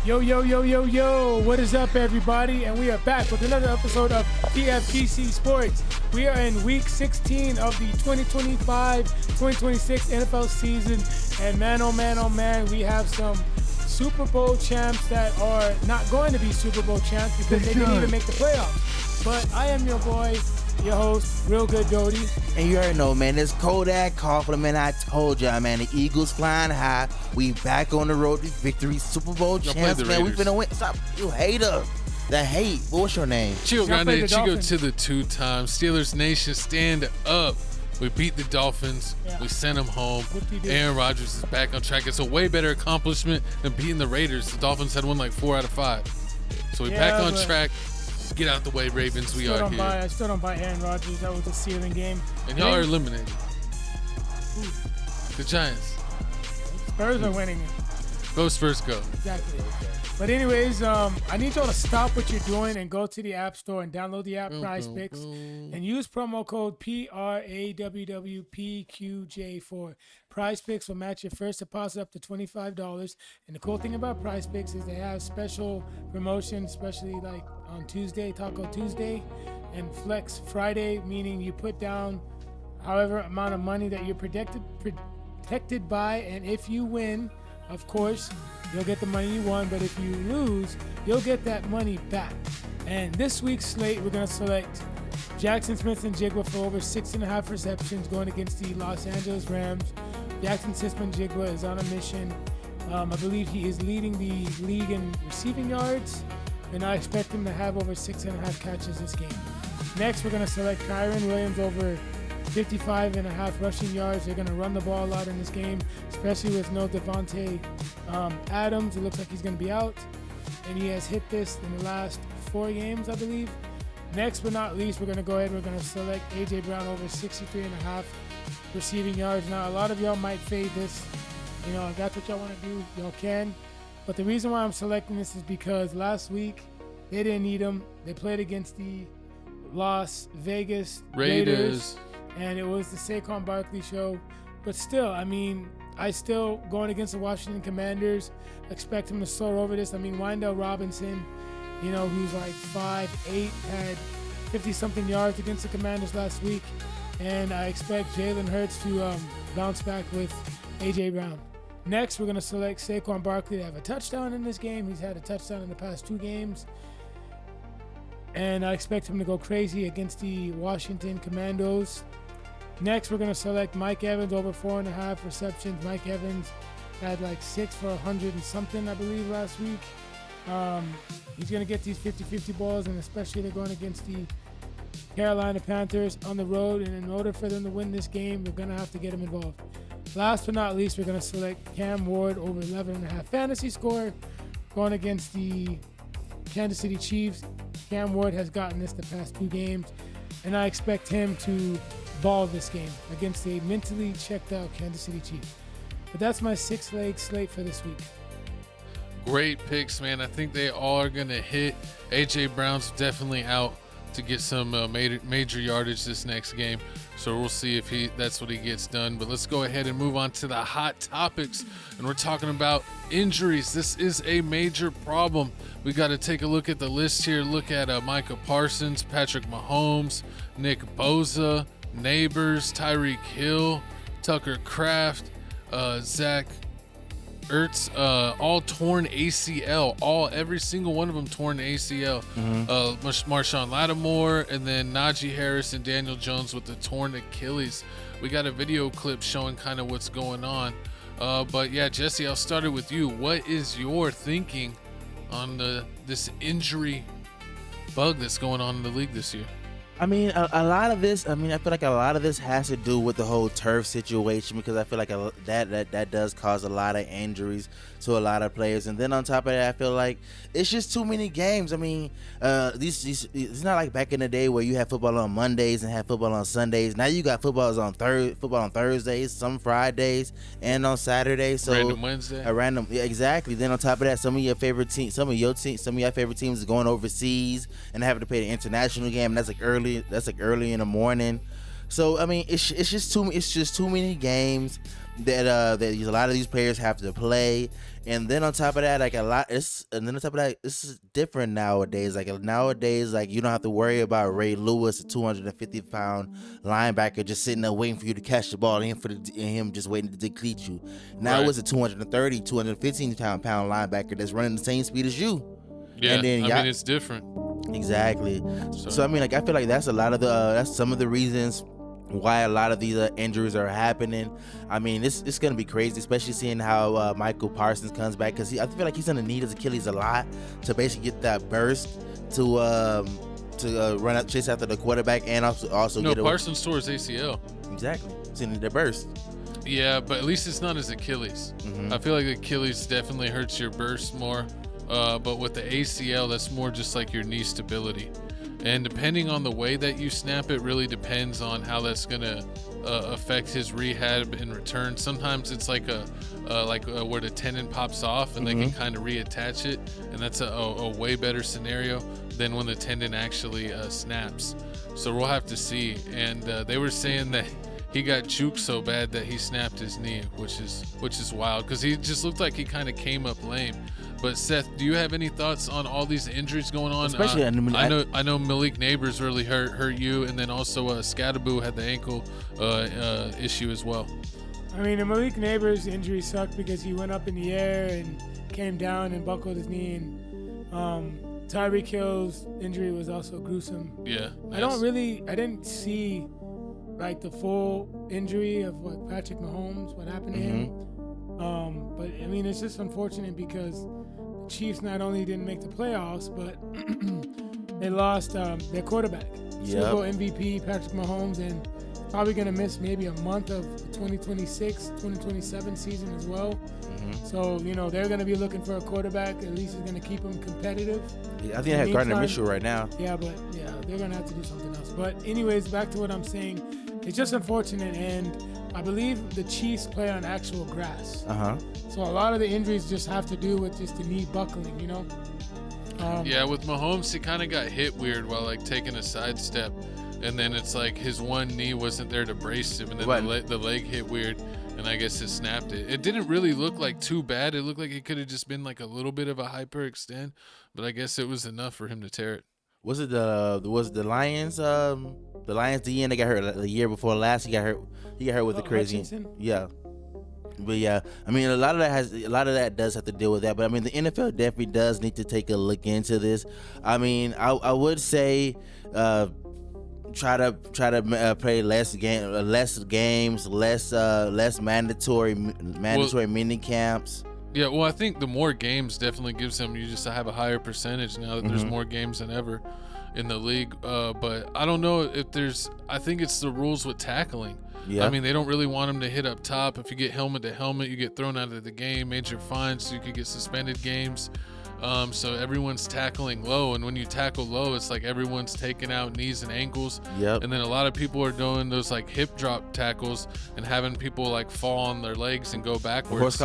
Yo, yo, yo, yo, yo. What is up, everybody? And we are back with another episode of TFTC Sports. We are in week 16 of the 2025-2026 NFL season. And man, oh man, we have some Super Bowl champs that are not going to be Super Bowl champs because they didn't even make the playoffs. But I am your boy, your host, Real Good Doty. And you already know, man, it's Kodak Coughlin, man. I told y'all, man, the Eagles flying high. We back on the road to victory. Super Bowl champs, man. We finna win. Stop, you hater. The hate. What's your name? Chico Grande, Chico to the two-time. Steelers Nation, stand up. We beat the Dolphins. Yeah. We sent them home. Aaron Rodgers is back on track. It's a way better accomplishment than beating the Raiders. The Dolphins had won like 4 out of 5. So we back on track. Get out the way, Ravens. We are here. I still don't buy Aaron Rodgers. That was a ceiling game. And y'all are eliminated. Ooh. The Giants. Spurs are winning it. Go Spurs, go. Exactly. But anyways, I need y'all to stop what you're doing and go to the App Store and download the app PrizePicks and use promo code PRAWWPQJ4. PrizePicks will match your first deposit up to $25. And the cool thing about PrizePicks is they have special promotions, especially like on Tuesday, Taco Tuesday, and Flex Friday, meaning you put down however amount of money that you're protected by, and if you win, of course, you'll get the money you won, but if you lose, you'll get that money back. And this week's slate, we're going to select Jackson Smith-Njigba for over 6.5 receptions going against the Los Angeles Rams. Jackson Smith-Njigba is on a mission. I believe he is leading the league in receiving yards, and I expect him to have over 6.5 catches this game. Next, we're going to select Kyren Williams over 55.5 rushing yards. They're going to run the ball a lot in this game, especially with no Devontae Adams. It looks like he's going to be out, and he has hit this in the last 4 games, I believe. Next but not least, we're going to go ahead and we're going to select A.J. Brown over 63.5 receiving yards. Now, a lot of y'all might fade this. You know, if that's what y'all want to do, y'all can. But the reason why I'm selecting this is because last week they didn't need him. They played against the Las Vegas Raiders. And it was the Saquon Barkley show. But still, I mean, I still, going against the Washington Commanders, expect him to soar over this. I mean, Wendell Robinson, you know, who's like 5'8", had 50-something yards against the Commanders last week. And I expect Jalen Hurts to bounce back with A.J. Brown. Next, we're going to select Saquon Barkley to have a touchdown in this game. He's had a touchdown in the past 2 games. And I expect him to go crazy against the Washington Commandos. Next, we're going to select Mike Evans over 4.5 receptions. Mike Evans had like 6 for 100 and something, I believe, last week. He's going to get these 50-50 balls, and especially they're going against the Carolina Panthers on the road. And in order for them to win this game, we're going to have to get him involved. Last but not least, we're going to select Cam Ward over 11.5 fantasy score going against the Kansas City Chiefs. Cam Ward has gotten this the past 2 games, and I expect him to ball this game against a mentally checked out Kansas City Chiefs. But that's my 6-leg slate for this week. Great picks, man. I think they all are going to hit. A.J. Brown's definitely out to get some major yardage this next game. So we'll see if that's what he gets done. But let's go ahead and move on to the hot topics. And we're talking about injuries. This is a major problem. We got to take a look at the list here. Look at Micah Parsons, Patrick Mahomes, Nick Bosa, Neighbors, Tyreek Hill, Tucker Kraft, Zach Ertz, all torn ACL. Every single one of them torn ACL. Marshawn Lattimore, and then Najee Harris and Daniel Jones with the torn Achilles. We got a video clip showing kind of what's going on. But yeah, Jesse, I'll start it with you. What is your thinking on this injury bug that's going on in the league this year? I mean, a lot of this, I feel like a lot of this has to do with the whole turf situation, because I feel like that does cause a lot of injuries to a lot of players. And then on top of that, I feel like it's just too many games. I mean, it's not like back in the day where you had football on Mondays and had football on Sundays. Now you got football on Thursdays, some Fridays, and on Saturdays. So random Wednesday. Yeah, exactly. Then on top of that, some of your favorite teams is going overseas and having to play the international game. And that's like early in the morning. So I mean, it's just too many games that a lot of these players have to play, and then on top of that, it's different nowadays. Like nowadays, like you don't have to worry about Ray Lewis, a 250-pound linebacker, just sitting there waiting for you to catch the ball, and him just waiting to deplete you. Now Right. it's a 230, 215-pound linebacker that's running the same speed as you. Yeah, And then I mean, it's different. Exactly. So I mean, like I feel like that's a lot of that's some of the reasons why a lot of these injuries are happening. I mean, it's gonna be crazy, especially seeing how Michael Parsons comes back, because I feel like he's gonna need his Achilles a lot to basically get that burst to run out, chase after the quarterback, and also No, get Parsons tore his ACL. Exactly. So he need the burst. Yeah, but at least it's not his Achilles. Mhm. I feel like the Achilles definitely hurts your burst more. But with the ACL, that's more just like your knee stability. And depending on the way that you snap it, really depends on how that's gonna affect his rehab and return. Sometimes it's like where the tendon pops off and they can kind of reattach it, and that's a way better scenario than when the tendon actually snaps. So we'll have to see. And they were saying that he got juked so bad that he snapped his knee, which is wild, because he just looked like he kind of came up lame. But Seth, do you have any thoughts on all these injuries going on? Especially, I know Malik Neighbors really hurt you, and then also Scadaboo had the ankle issue as well. I mean, the Malik Neighbors injury sucked because he went up in the air and came down and buckled his knee. And Tyreek Hill's injury was also gruesome. Yeah. I didn't see like the full injury of what Patrick Mahomes, what happened to him. But I mean, it's just unfortunate because the Chiefs not only didn't make the playoffs, but they lost their quarterback, Super Bowl MVP Patrick Mahomes, and probably going to miss maybe a month of the 2026-2027 season as well. So, they're going to be looking for a quarterback. At least is going to keep them competitive. I think they have Gardner Minshew right now. Yeah, but they're going to have to do something else. But anyways, back to what I'm saying. It's just unfortunate, and I believe the Chiefs play on actual grass. So a lot of the injuries just have to do with just the knee buckling, Yeah, with Mahomes, he kind of got hit weird while like taking a sidestep, and then it's like his one knee wasn't there to brace him, and then the leg hit weird, and I guess it snapped it. It didn't really look like too bad. It looked like it could have just been like a little bit of a hyperextend, but I guess it was enough for him to tear it. Was it the Lions? The Lions DN, they got hurt the year before last. He got hurt with the crazy. Hutchinson? Yeah. But yeah, I mean, a lot of that does have to deal with that. But I mean, the NFL definitely does need to take a look into this. I mean, I would say try to play less games, less mandatory mini camps. Yeah, well, I think the more games definitely gives them, you just have a higher percentage now that there's more games than ever in the league. But I don't know if I think it's the rules with tackling. Yeah. I mean, they don't really want them to hit up top. If you get helmet to helmet, you get thrown out of the game, major fines, so you could get suspended games. So everyone's tackling low, and when you tackle low, it's like everyone's taking out knees and ankles. Yep. And then a lot of people are doing those like hip drop tackles and having people like fall on their legs and go backwards. Horse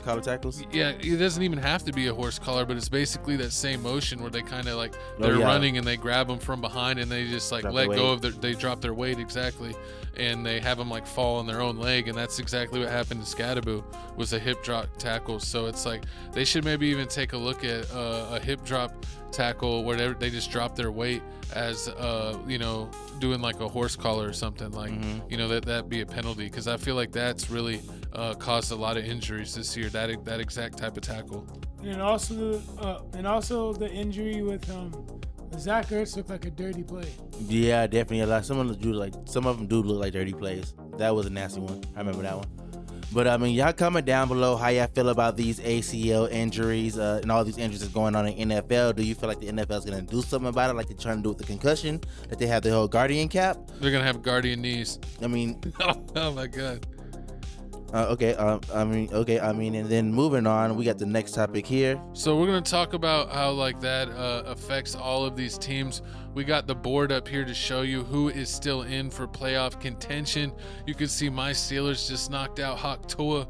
collar tackles? Yeah, it doesn't even have to be a horse collar, but it's basically that same motion where they kind of like they're running and they grab them from behind and they just like let go of they drop their weight, exactly, and they have them like fall on their own leg, and that's exactly what happened to Scadaboo, was a hip drop tackle. So it's like they should maybe even take a look at a hip drop tackle where they just drop their weight as doing like a horse collar or something, like that be a penalty, because I feel like that's really caused a lot of injuries this year, that exact type of tackle. And also the injury with Zach Ertz looked like a dirty play. Yeah, definitely a lot. Some of them do look like dirty plays. That was a nasty one. I remember that one. But I mean, y'all comment down below how y'all feel about these ACL injuries and all these injuries that's going on in NFL. Do you feel like the NFL is going to do something about it, like they're trying to do with the concussion, that they have the whole Guardian cap? They're going to have Guardian knees. I mean, oh my God. And then moving on, we got the next topic here. So we're going to talk about how like that affects all of these teams. We got the board up here to show you who is still in for playoff contention. You can see my Steelers just knocked out Hawk Tua.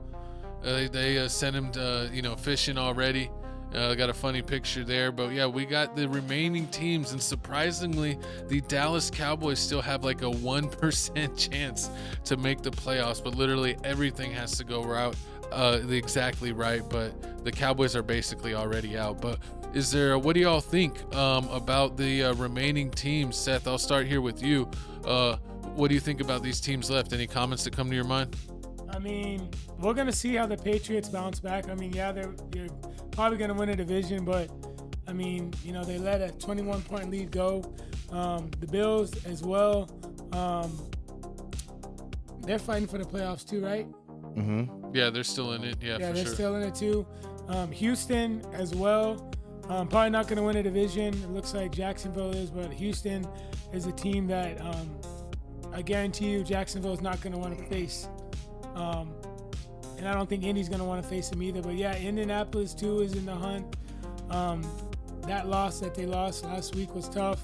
They sent him to, fishing already. Got a funny picture there. But yeah, we got the remaining teams, and surprisingly, the Dallas Cowboys still have like a 1% chance to make the playoffs, but literally everything has to go exactly right. But the Cowboys are basically already out. But what do y'all think about the remaining teams? Seth, I'll start here with you. What do you think about these teams left? Any comments that come to your mind? I mean, we're going to see how the Patriots bounce back. I mean, yeah, they're probably going to win a division, but, I mean, they let a 21-point lead go. The Bills as well, they're fighting for the playoffs too, right? Mm-hmm. Yeah, they're still in it. Yeah, for they're sure. still in it too. Houston as well. Probably not going to win a division. It looks like Jacksonville is, but Houston is a team that I guarantee you Jacksonville is not going to want to face. And I don't think Indy's going to want to face them either. But yeah, Indianapolis too is in the hunt. That loss that they lost last week was tough.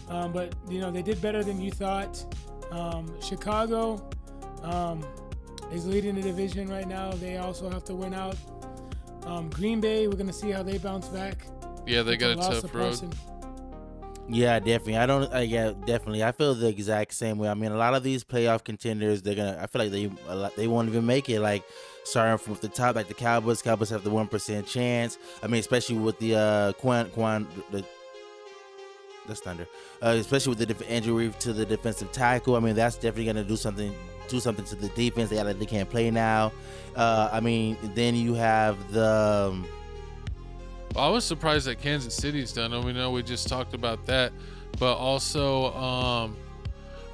But they did better than you thought. Chicago is leading the division right now. They also have to win out. Green Bay, we're going to see how they bounce back. Yeah, they got a tough road. Yeah, definitely. Definitely. I feel the exact same way. I mean, a lot of these playoff contenders, I feel like they won't even make it. Like, starting from the top, like the Cowboys. Cowboys have the 1% chance. I mean, especially with the that's Thunder. Especially with the injury to the defensive tackle. I mean, that's definitely going to do something to the defense. They can't play now. I mean, then you have the. I was surprised that Kansas City's done. We know we just talked about that, but also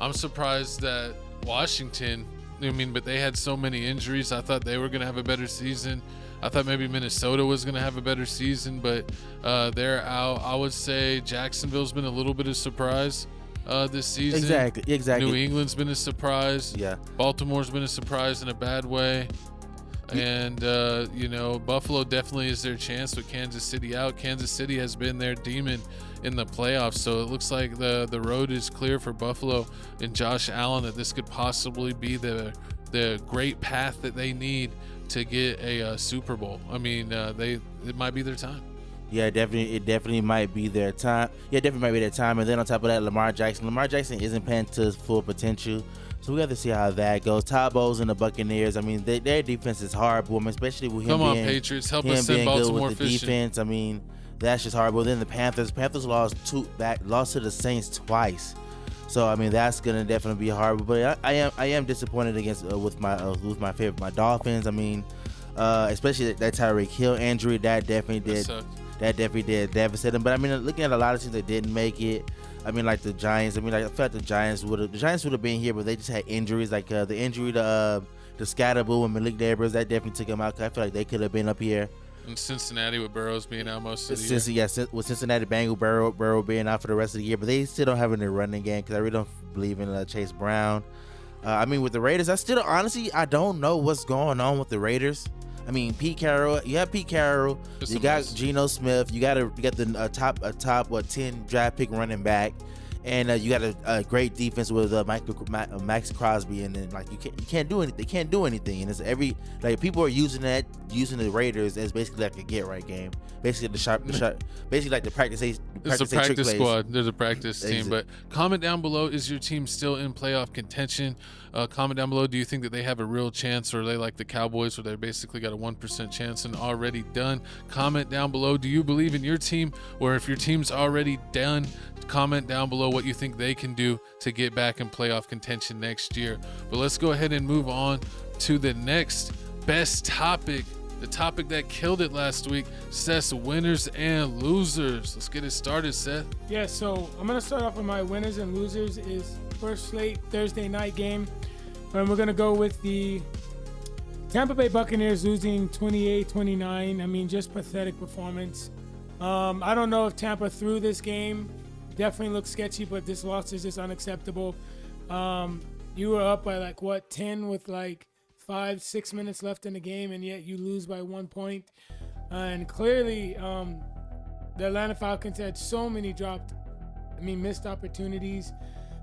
I'm surprised that Washington. But they had so many injuries. I thought they were going to have a better season. I thought maybe Minnesota was going to have a better season, but they're out. I would say Jacksonville's been a little bit of surprise this season. Exactly. New England's been a surprise. Yeah. Baltimore's been a surprise in a bad way. And, Buffalo definitely is their chance with Kansas City out. Kansas City has been their demon in the playoffs, so it looks like the road is clear for Buffalo and Josh Allen, that this could possibly be the great path that they need to get a Super Bowl. I mean, it might be their time. Yeah, it definitely might be their time. And then on top of that, Lamar Jackson isn't playing to his full potential. So we have to see how that goes. Todd Bowles and the Buccaneers, I mean, their defense is horrible, especially with him being Patriots, help us send Baltimore good with the fishing. defense. I mean, that's just horrible. Then the Panthers lost to the Saints twice. So I mean, that's gonna definitely be horrible. But I am disappointed with my favorite, my Dolphins. I mean, especially that Tyreek Hill injury, that definitely did devastate them. But I mean, looking at a lot of teams that didn't make it. I mean, like the Giants. I feel like the Giants would have been here, but they just had injuries. Like the injury to Scatterboo and Malik Neighbors, that definitely took them out. 'Cause I feel like they could have been up here. And Cincinnati with Burrows being out most of the year. Yeah, with Cincinnati Burrow being out for the rest of the year, but they still don't have any running game because I really don't believe in Chase Brown. I mean, with the Raiders, I don't know what's going on with the Raiders. I mean, Pete Carroll. You have Pete Carroll. You got Geno Smith. You got the top 10 draft pick running back, and you got a great defense with Max Crosby, and then like you can't do anything. They can't do anything, and it's people are using the Raiders as basically like a get right game. Basically basically like the practice. It's a practice squad. There's a practice team. But comment down below: is your team still in playoff contention? Comment down below: do you think that they have a real chance, or are they like the Cowboys, where they basically got a 1% chance and already done? Comment down below: do you believe in your team, or if your team's already done? Comment down below what you think they can do to get back in playoff contention next year. But let's go ahead and move on to the next best topic. The topic that killed it last week, Seth's winners and losers. Let's get it started, Seth. Yeah, so I'm going to start off with my winners and losers is first slate Thursday night game. And we're going to go with the Tampa Bay Buccaneers losing 28-29. I mean, just pathetic performance. I don't know if Tampa threw this game. Definitely looks sketchy, but this loss is just unacceptable. You were up by 10 with 5-6 minutes left in the game, and yet you lose by 1 point. And clearly, the Atlanta Falcons had so many missed opportunities.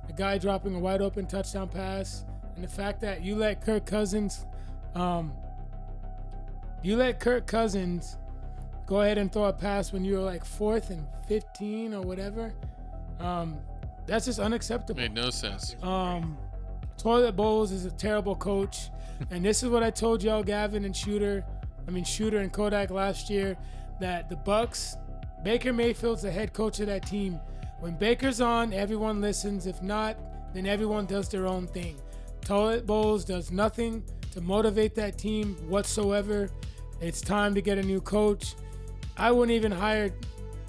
The guy dropping a wide open touchdown pass, and the fact that you let Kirk Cousins go ahead and throw a pass when you're like 4th and 15 or whatever. That's just unacceptable. Made no sense. Toilet Bowles is a terrible coach. And this is what I told y'all, Gavin and Shooter and Kodak last year, that the Bucs, Baker Mayfield's the head coach of that team. When Baker's on, everyone listens. If not, then everyone does their own thing. Toilet Bowles does nothing to motivate that team whatsoever. It's time to get a new coach. I wouldn't even hire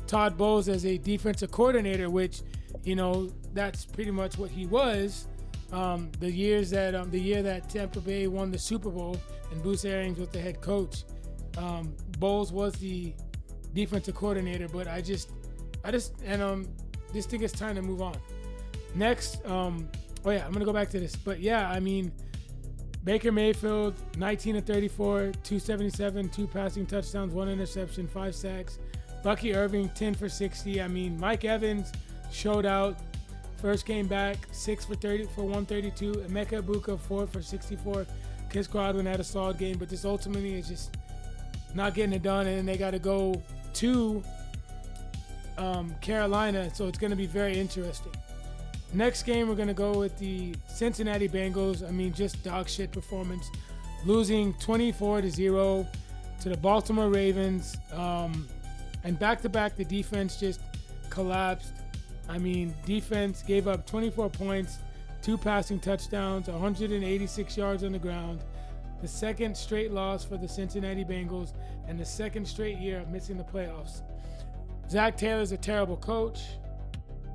Todd Bowles as a defensive coordinator, which, that's pretty much what he was. The year that Tampa Bay won the Super Bowl and Bruce Arians was the head coach, Bowles was the defensive coordinator. But I just think it's time to move on. Next, I'm gonna go back to this. But yeah, Baker Mayfield, 19-34, 277, 2 passing touchdowns, 1 interception, 5 sacks. Bucky Irving, 10 for 60. Mike Evans showed out. First game back, 6 for 132. Emeka Ibuka, 4 for 64. Chris Godwin had a solid game, but this ultimately is just not getting it done. And then they got to go to Carolina, so it's going to be very interesting. Next game, we're going to go with the Cincinnati Bengals. Just dog shit performance. Losing 24-0 to the Baltimore Ravens. And back-to-back, the defense just collapsed. Defense gave up 24 points, 2 passing touchdowns, 186 yards on the ground. The second straight loss for the Cincinnati Bengals and the second straight year of missing the playoffs. Zach Taylor's a terrible coach.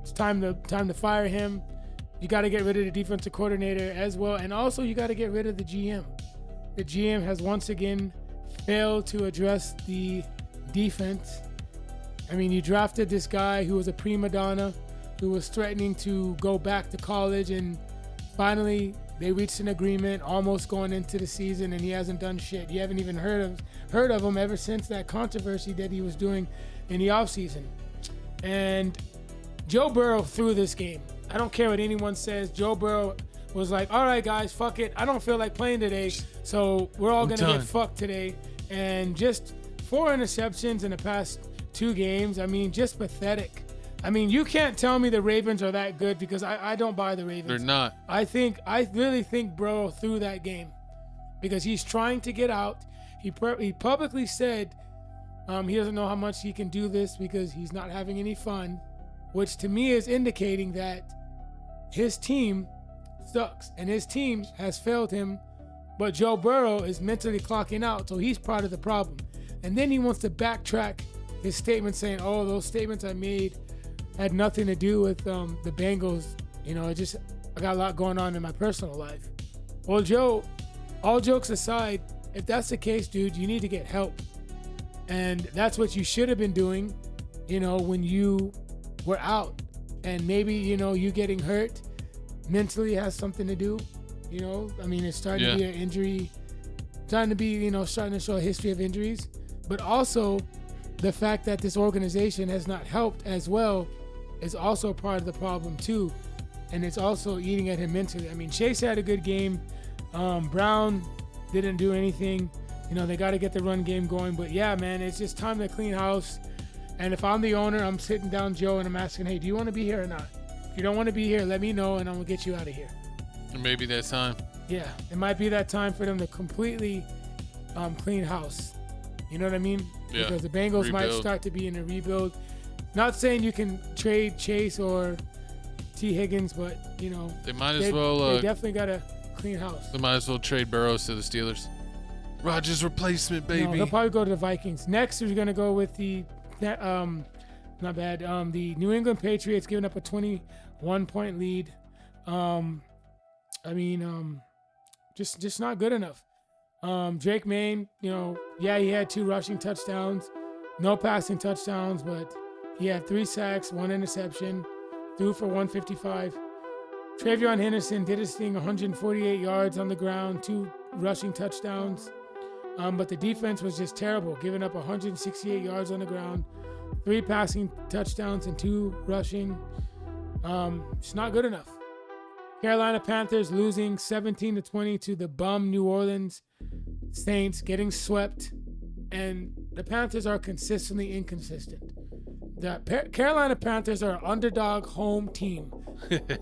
It's time to fire him. You got to get rid of the defensive coordinator as well, and also you got to get rid of the GM. The GM has once again failed to address the defense. You drafted this guy who was a prima donna, who was threatening to go back to college, and finally they reached an agreement almost going into the season, and he hasn't done shit. You haven't even heard of him ever since that controversy that he was doing in the offseason. And Joe Burrow threw this game. I don't care what anyone says. Joe Burrow was like, all right, guys, fuck it. I don't feel like playing today, so we're all going to get fucked today. And just 4 interceptions in the past 2 games. Just pathetic. You can't tell me the Ravens are that good, because I don't buy the Ravens. They're not. I really think Burrow threw that game because he's trying to get out. He publicly said he doesn't know how much he can do this because he's not having any fun, which to me is indicating that his team sucks and his team has failed him. But Joe Burrow is mentally clocking out, so he's part of the problem. And then he wants to backtrack his statement saying, oh, those statements I made had nothing to do with the Bengals. I got a lot going on in my personal life. Well, Joe, all jokes aside, if that's the case, dude, you need to get help. And that's what you should have been doing, when you were out. And maybe, you getting hurt mentally has something to do. It's starting to be an injury, starting to show a history of injuries. But also, the fact that this organization has not helped as well is also part of the problem too, and it's also eating at him mentally. Chase had a good game. Brown didn't do anything. They got to get the run game going. But yeah, man, it's just time to clean house. And if I'm the owner, I'm sitting down Joe and I'm asking, hey, do you want to be here or not? If you don't want to be here, let me know and I'm gonna get you out of here. And maybe that's time. Yeah, it might be that time for them to completely clean house. You know what I mean? Yeah. Because the Bengals might start to be in a rebuild. Not saying you can trade Chase or T. Higgins, but they might as well. They definitely got a clean house. They might as well trade Burrows to the Steelers. Rodgers replacement, baby. No, they'll probably go to the Vikings. Next, we're gonna go with the the New England Patriots giving up a 21-point lead. Just not good enough. Drake May, he had 2 rushing touchdowns, no passing touchdowns, but he had 3 sacks, 1 interception, threw for 155. Travion Henderson did his thing, 148 yards on the ground, 2 rushing touchdowns. But the defense was just terrible, giving up 168 yards on the ground, 3 passing touchdowns and 2 rushing. It's not good enough. Carolina Panthers losing 17-20 to the bum New Orleans Saints, getting swept. and the Panthers are consistently inconsistent. The Carolina Panthers are an underdog home team.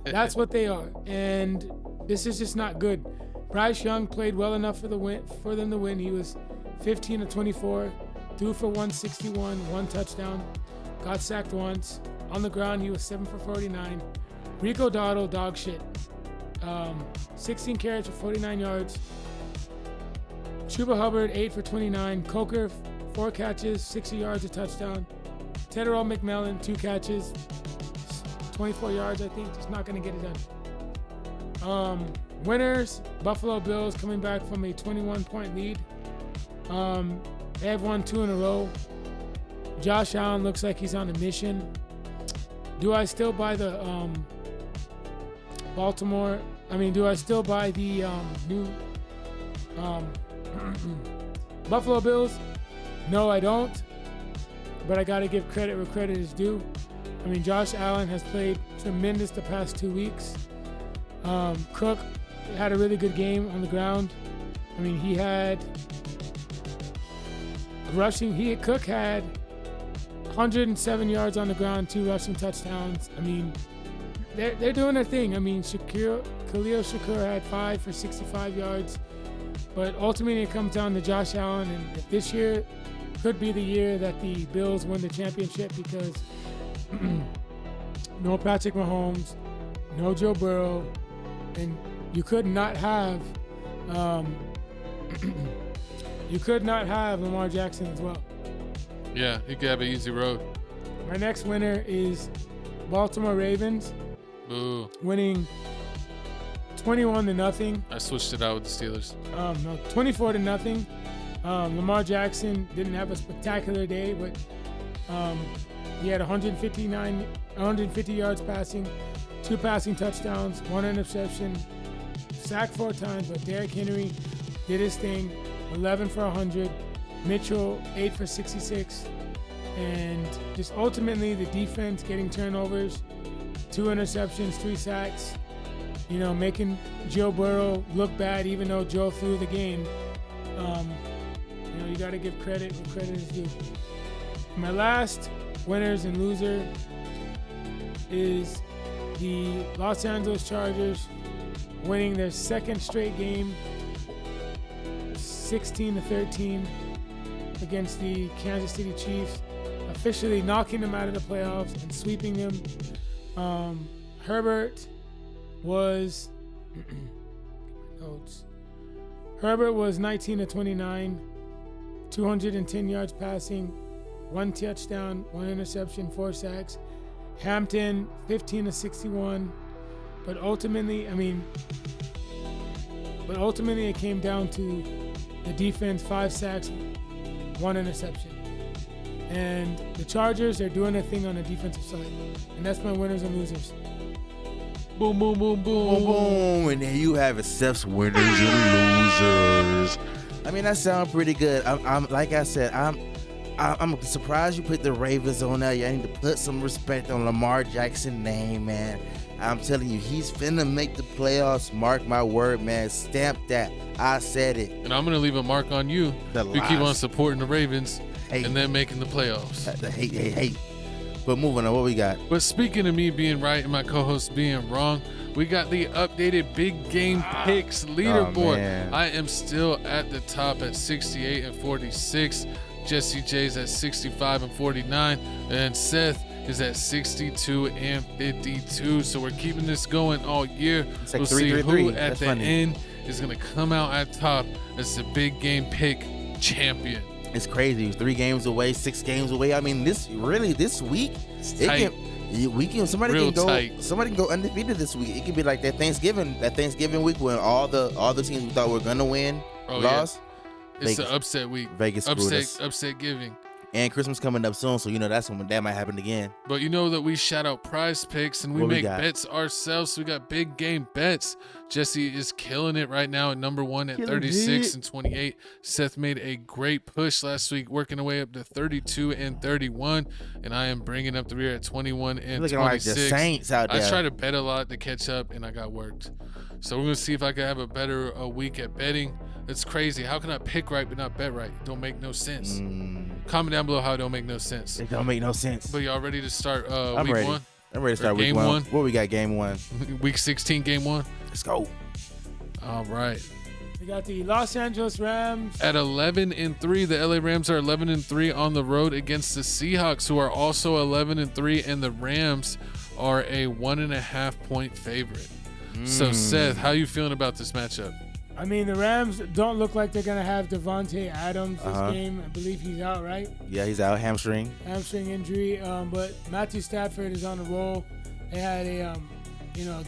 That's what they are, and this is just not good. Bryce Young played well enough for them to win. He was 15 of 24, threw for 161, 1 touchdown, got sacked once. On the ground, he was 7 for 49. Rico Dowdle, dog shit. 16 carries for 49 yards. Chuba Hubbard, 8 for 29. Coker, 4 catches, 60 yards, a touchdown. Tedderell McMillan, 2 catches, 24 yards, I think. Just not going to get it done. Winners, Buffalo Bills coming back from a 21-point lead. They have won 2 in a row. Josh Allen looks like he's on a mission. Do I still buy the do I still buy the new Buffalo Bills? No, I don't. But I got to give credit where credit is due. I mean, Josh Allen has played tremendous the past 2 weeks. Cook had a really good game on the ground. I mean, he had Cook had 107 yards on the ground, 2 rushing touchdowns. I mean, they're doing their thing. I mean, Khalil Shakur had 5 for 65 yards. But ultimately, it comes down to Josh Allen. And if this year could be the year that the Bills win the championship, because no Patrick Mahomes, no Joe Burrow, and you could not have Lamar Jackson as well. Yeah, he could have an easy road. My next winner is Baltimore Ravens. Boo. Winning 21-0. I switched it out with the Steelers. 24-0. Lamar Jackson didn't have a spectacular day, but he had 150 yards passing, 2 passing touchdowns, 1 interception, sacked 4 times, but Derrick Henry did his thing, 11 for 100. Mitchell, 8 for 66. And just ultimately the defense getting turnovers, 2 interceptions, 3 sacks, making Joe Burrow look bad even though Joe threw the game. You got to give credit where credit is due. My last winners and loser is the Los Angeles Chargers winning their 2nd straight game, 16-13 against the Kansas City Chiefs, officially knocking them out of the playoffs and sweeping them. Herbert was 19-29, 210 yards passing, 1 touchdown, 1 interception, 4 sacks. Hampton, 15-61, but ultimately it came down to the defense, 5 sacks, 1 interception. And the Chargers are doing their thing on the defensive side. And that's my winners and losers. Boom, boom, boom, boom. Boom, boom. And there you have it, Seth's winners and losers. I mean, that sounds pretty good. I'm like I said, I'm surprised you put the Ravens on there. You need to put some respect on Lamar Jackson's name, man. I'm telling you, he's finna make the playoffs. Mark my word, man. Stamp that. I said it. And I'm going to leave a mark on you. You keep on supporting the Ravens and then making the playoffs. Hey. But moving on, what we got? But speaking of me being right and my co-host being wrong, we got the updated big game picks leaderboard. Oh, I am still at the top at 68 and 46. Jesse J's at 65 and 49. And Seth is at 62 and 52. So we're keeping this going all year. It's like we'll 3, see 3, 3. who at That's the funny. end is going to come out at top as the big game pick champion. It's crazy. 3 games away, 6 games away. I mean, this week, somebody can go undefeated this week. It could be like that Thanksgiving week when all the teams we thought were gonna win lost. Yeah. It's the upset week. Vegas screwed us. Upset giving. And Christmas coming up soon, so that's when that might happen again. But you know that we shout out Prize Picks and we What we make got? bets ourselves. So we got big game bets. Jesse is killing it right now at number 1 at 36 and 28. Seth made a great push last week, working away up to 32 and 31. And I am bringing up the rear at 21 and Looking 26. like the Saints out there. I try to bet a lot to catch up, and I got worked. So we're going to see if I can have a better week at betting. It's crazy. How can I pick right but not bet right? Don't make no sense. Comment down below how it don't make no sense. It don't make no sense. But y'all ready to start I'm week ready. 1? I'm ready to start week game 1. one? What we got game 1? Week 16, game 1. Let's go. All right. We got the Los Angeles Rams. At 11 and 3, the LA Rams are 11 and 3 on the road against the Seahawks, who are also 11 and 3, and the Rams are a 1.5 point favorite. So Seth, how you feeling about this matchup? I mean, the Rams don't look like they're gonna have Devontae Adams this game. I believe he's out, right? Yeah, he's out, hamstring Injury. But Matthew Stafford is on the roll. They had a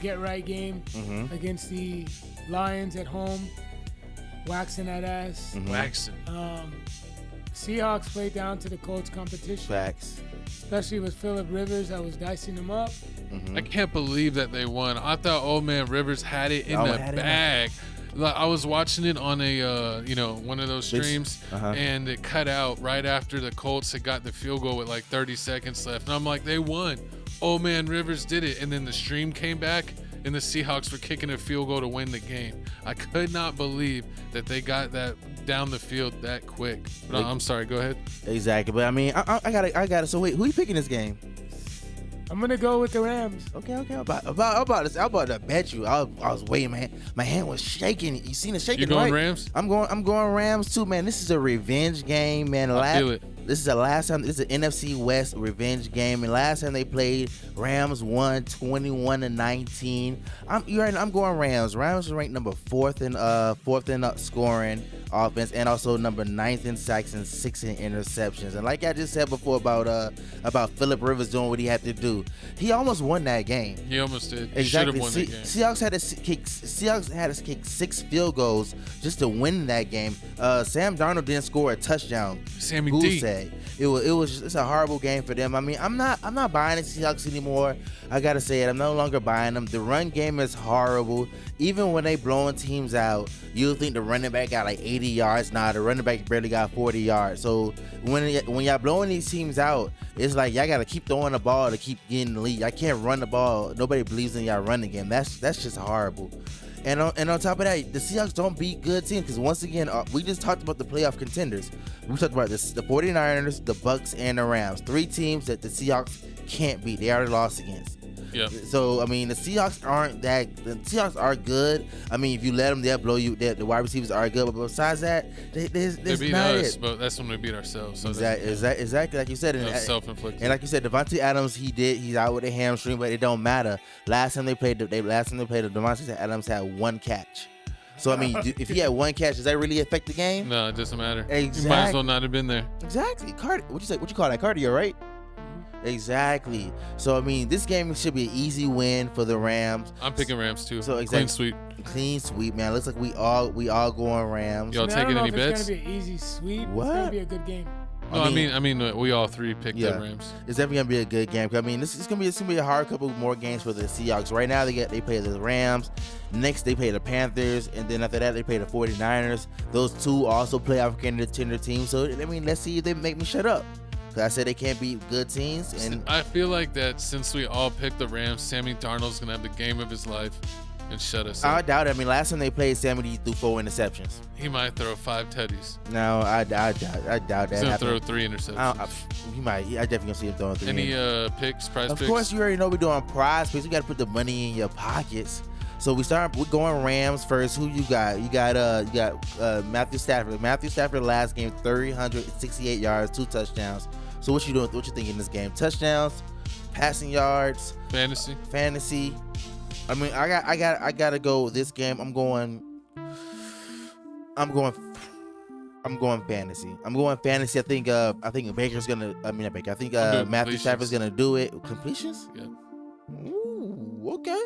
get right game against the Lions at home, waxing that ass. Waxing. Seahawks played down to the Colts competition. Facts. Especially with Phillip Rivers, that was dicing them up. I can't believe that they won. I thought old man Rivers had it in the bag. Like, I was watching it on a one of those streams, and it cut out right after the Colts had got the field goal with like 30 seconds left. And I'm like, they won. Old man Rivers did it. And then the stream came back, and the Seahawks were kicking a field goal to win the game. I could not believe that they got that down the field that quick. But I'm sorry, go ahead. Exactly. But I mean, I got it. So wait, who you picking this game? I'm gonna go with the Rams. Okay. I'm about to bet you. I was waiting, man. My hand was shaking. You seen it shaking, You going right? Rams? I'm going Rams too, man. This is a revenge game, man. I feel it. This is the last time. This is an NFC West revenge game, and last time they played, Rams won 21-19. I'm going Rams. Rams are ranked number 4th in scoring offense, and also number 9th in sacks and 6th in interceptions. And like I just said before about Phillip Rivers doing what he had to do, he almost won that game. He almost did. He Exactly. should have won that game. Seahawks had to kick 6 field goals just to win that game. Sam Darnold didn't score a touchdown. Sammy Who D. said it's a horrible game for them. I mean, I'm not buying the Seahawks anymore. I gotta say it. I'm no longer buying them. The run game is horrible. Even when they blowing teams out, you'll think the running back got like 80 yards. Nah, the running back barely got 40 yards. So when y'all blowing these teams out, it's like y'all gotta keep throwing the ball to keep getting the lead. I can't run the ball. Nobody believes in y'all running game. That's just horrible. And on top of that, the Seahawks don't beat good teams because, once again, we just talked about the playoff contenders. We talked about this, the 49ers, the Bucs, and the Rams. 3 teams that the Seahawks can't beat. They already lost against. Yeah. So, I mean, the Seahawks the Seahawks are good. I mean, if you let them, they'll blow you. The wide receivers are good. But besides that, they beat not us, it. but that's when we beat ourselves. So Exactly like you said. that's self-inflicted. And like you said, Devontae Adams, he's out with a hamstring, but it don't matter. Last time they played, Devontae Adams had 1 catch. So I mean, if he had 1 catch, does that really affect the game? No, it doesn't matter. Exactly. You might as well not have been there. Exactly. What you call that? Cardio, right? Exactly. So I mean, this game should be an easy win for the Rams. I'm picking Rams too. So exactly. Clean sweep, man. Looks like we all going Rams. Y'all taking any bets? It's gonna be an easy sweep. What? It's gonna be a good game. No, I mean, we all 3 picked the Rams. It's definitely gonna be a good game. I mean, it's gonna be a hard couple more games for the Seahawks. Right now, they play the Rams. Next, they play the Panthers, and then after that, they play the 49ers. Those 2 also playoff contender teams. So I mean, let's see if they make me shut up. I said they can't beat good teams, and I feel like that since we all picked the Rams, Sammy Darnold's gonna have the game of his life and shut us I up. doubt it. I mean, last time they played, Sammy threw 4 interceptions. He might throw 5 tutties. No, I doubt that. He's gonna throw 3 interceptions. I definitely gonna see him throwing 3. Any picks, prize picks? Of course, you already know we're doing prize picks. We got to put the money in your pockets. So we're going Rams first. Who you got? You got Matthew Stafford. Matthew Stafford last game 368 yards, 2 touchdowns. So what you doing? What you thinking in this game? Touchdowns, passing yards, fantasy. I mean, I gotta go with this game. I'm going fantasy. I think Baker's gonna. I mean, not Baker. I think Matthew Stafford's gonna do it. Completions? Yeah. Ooh, okay.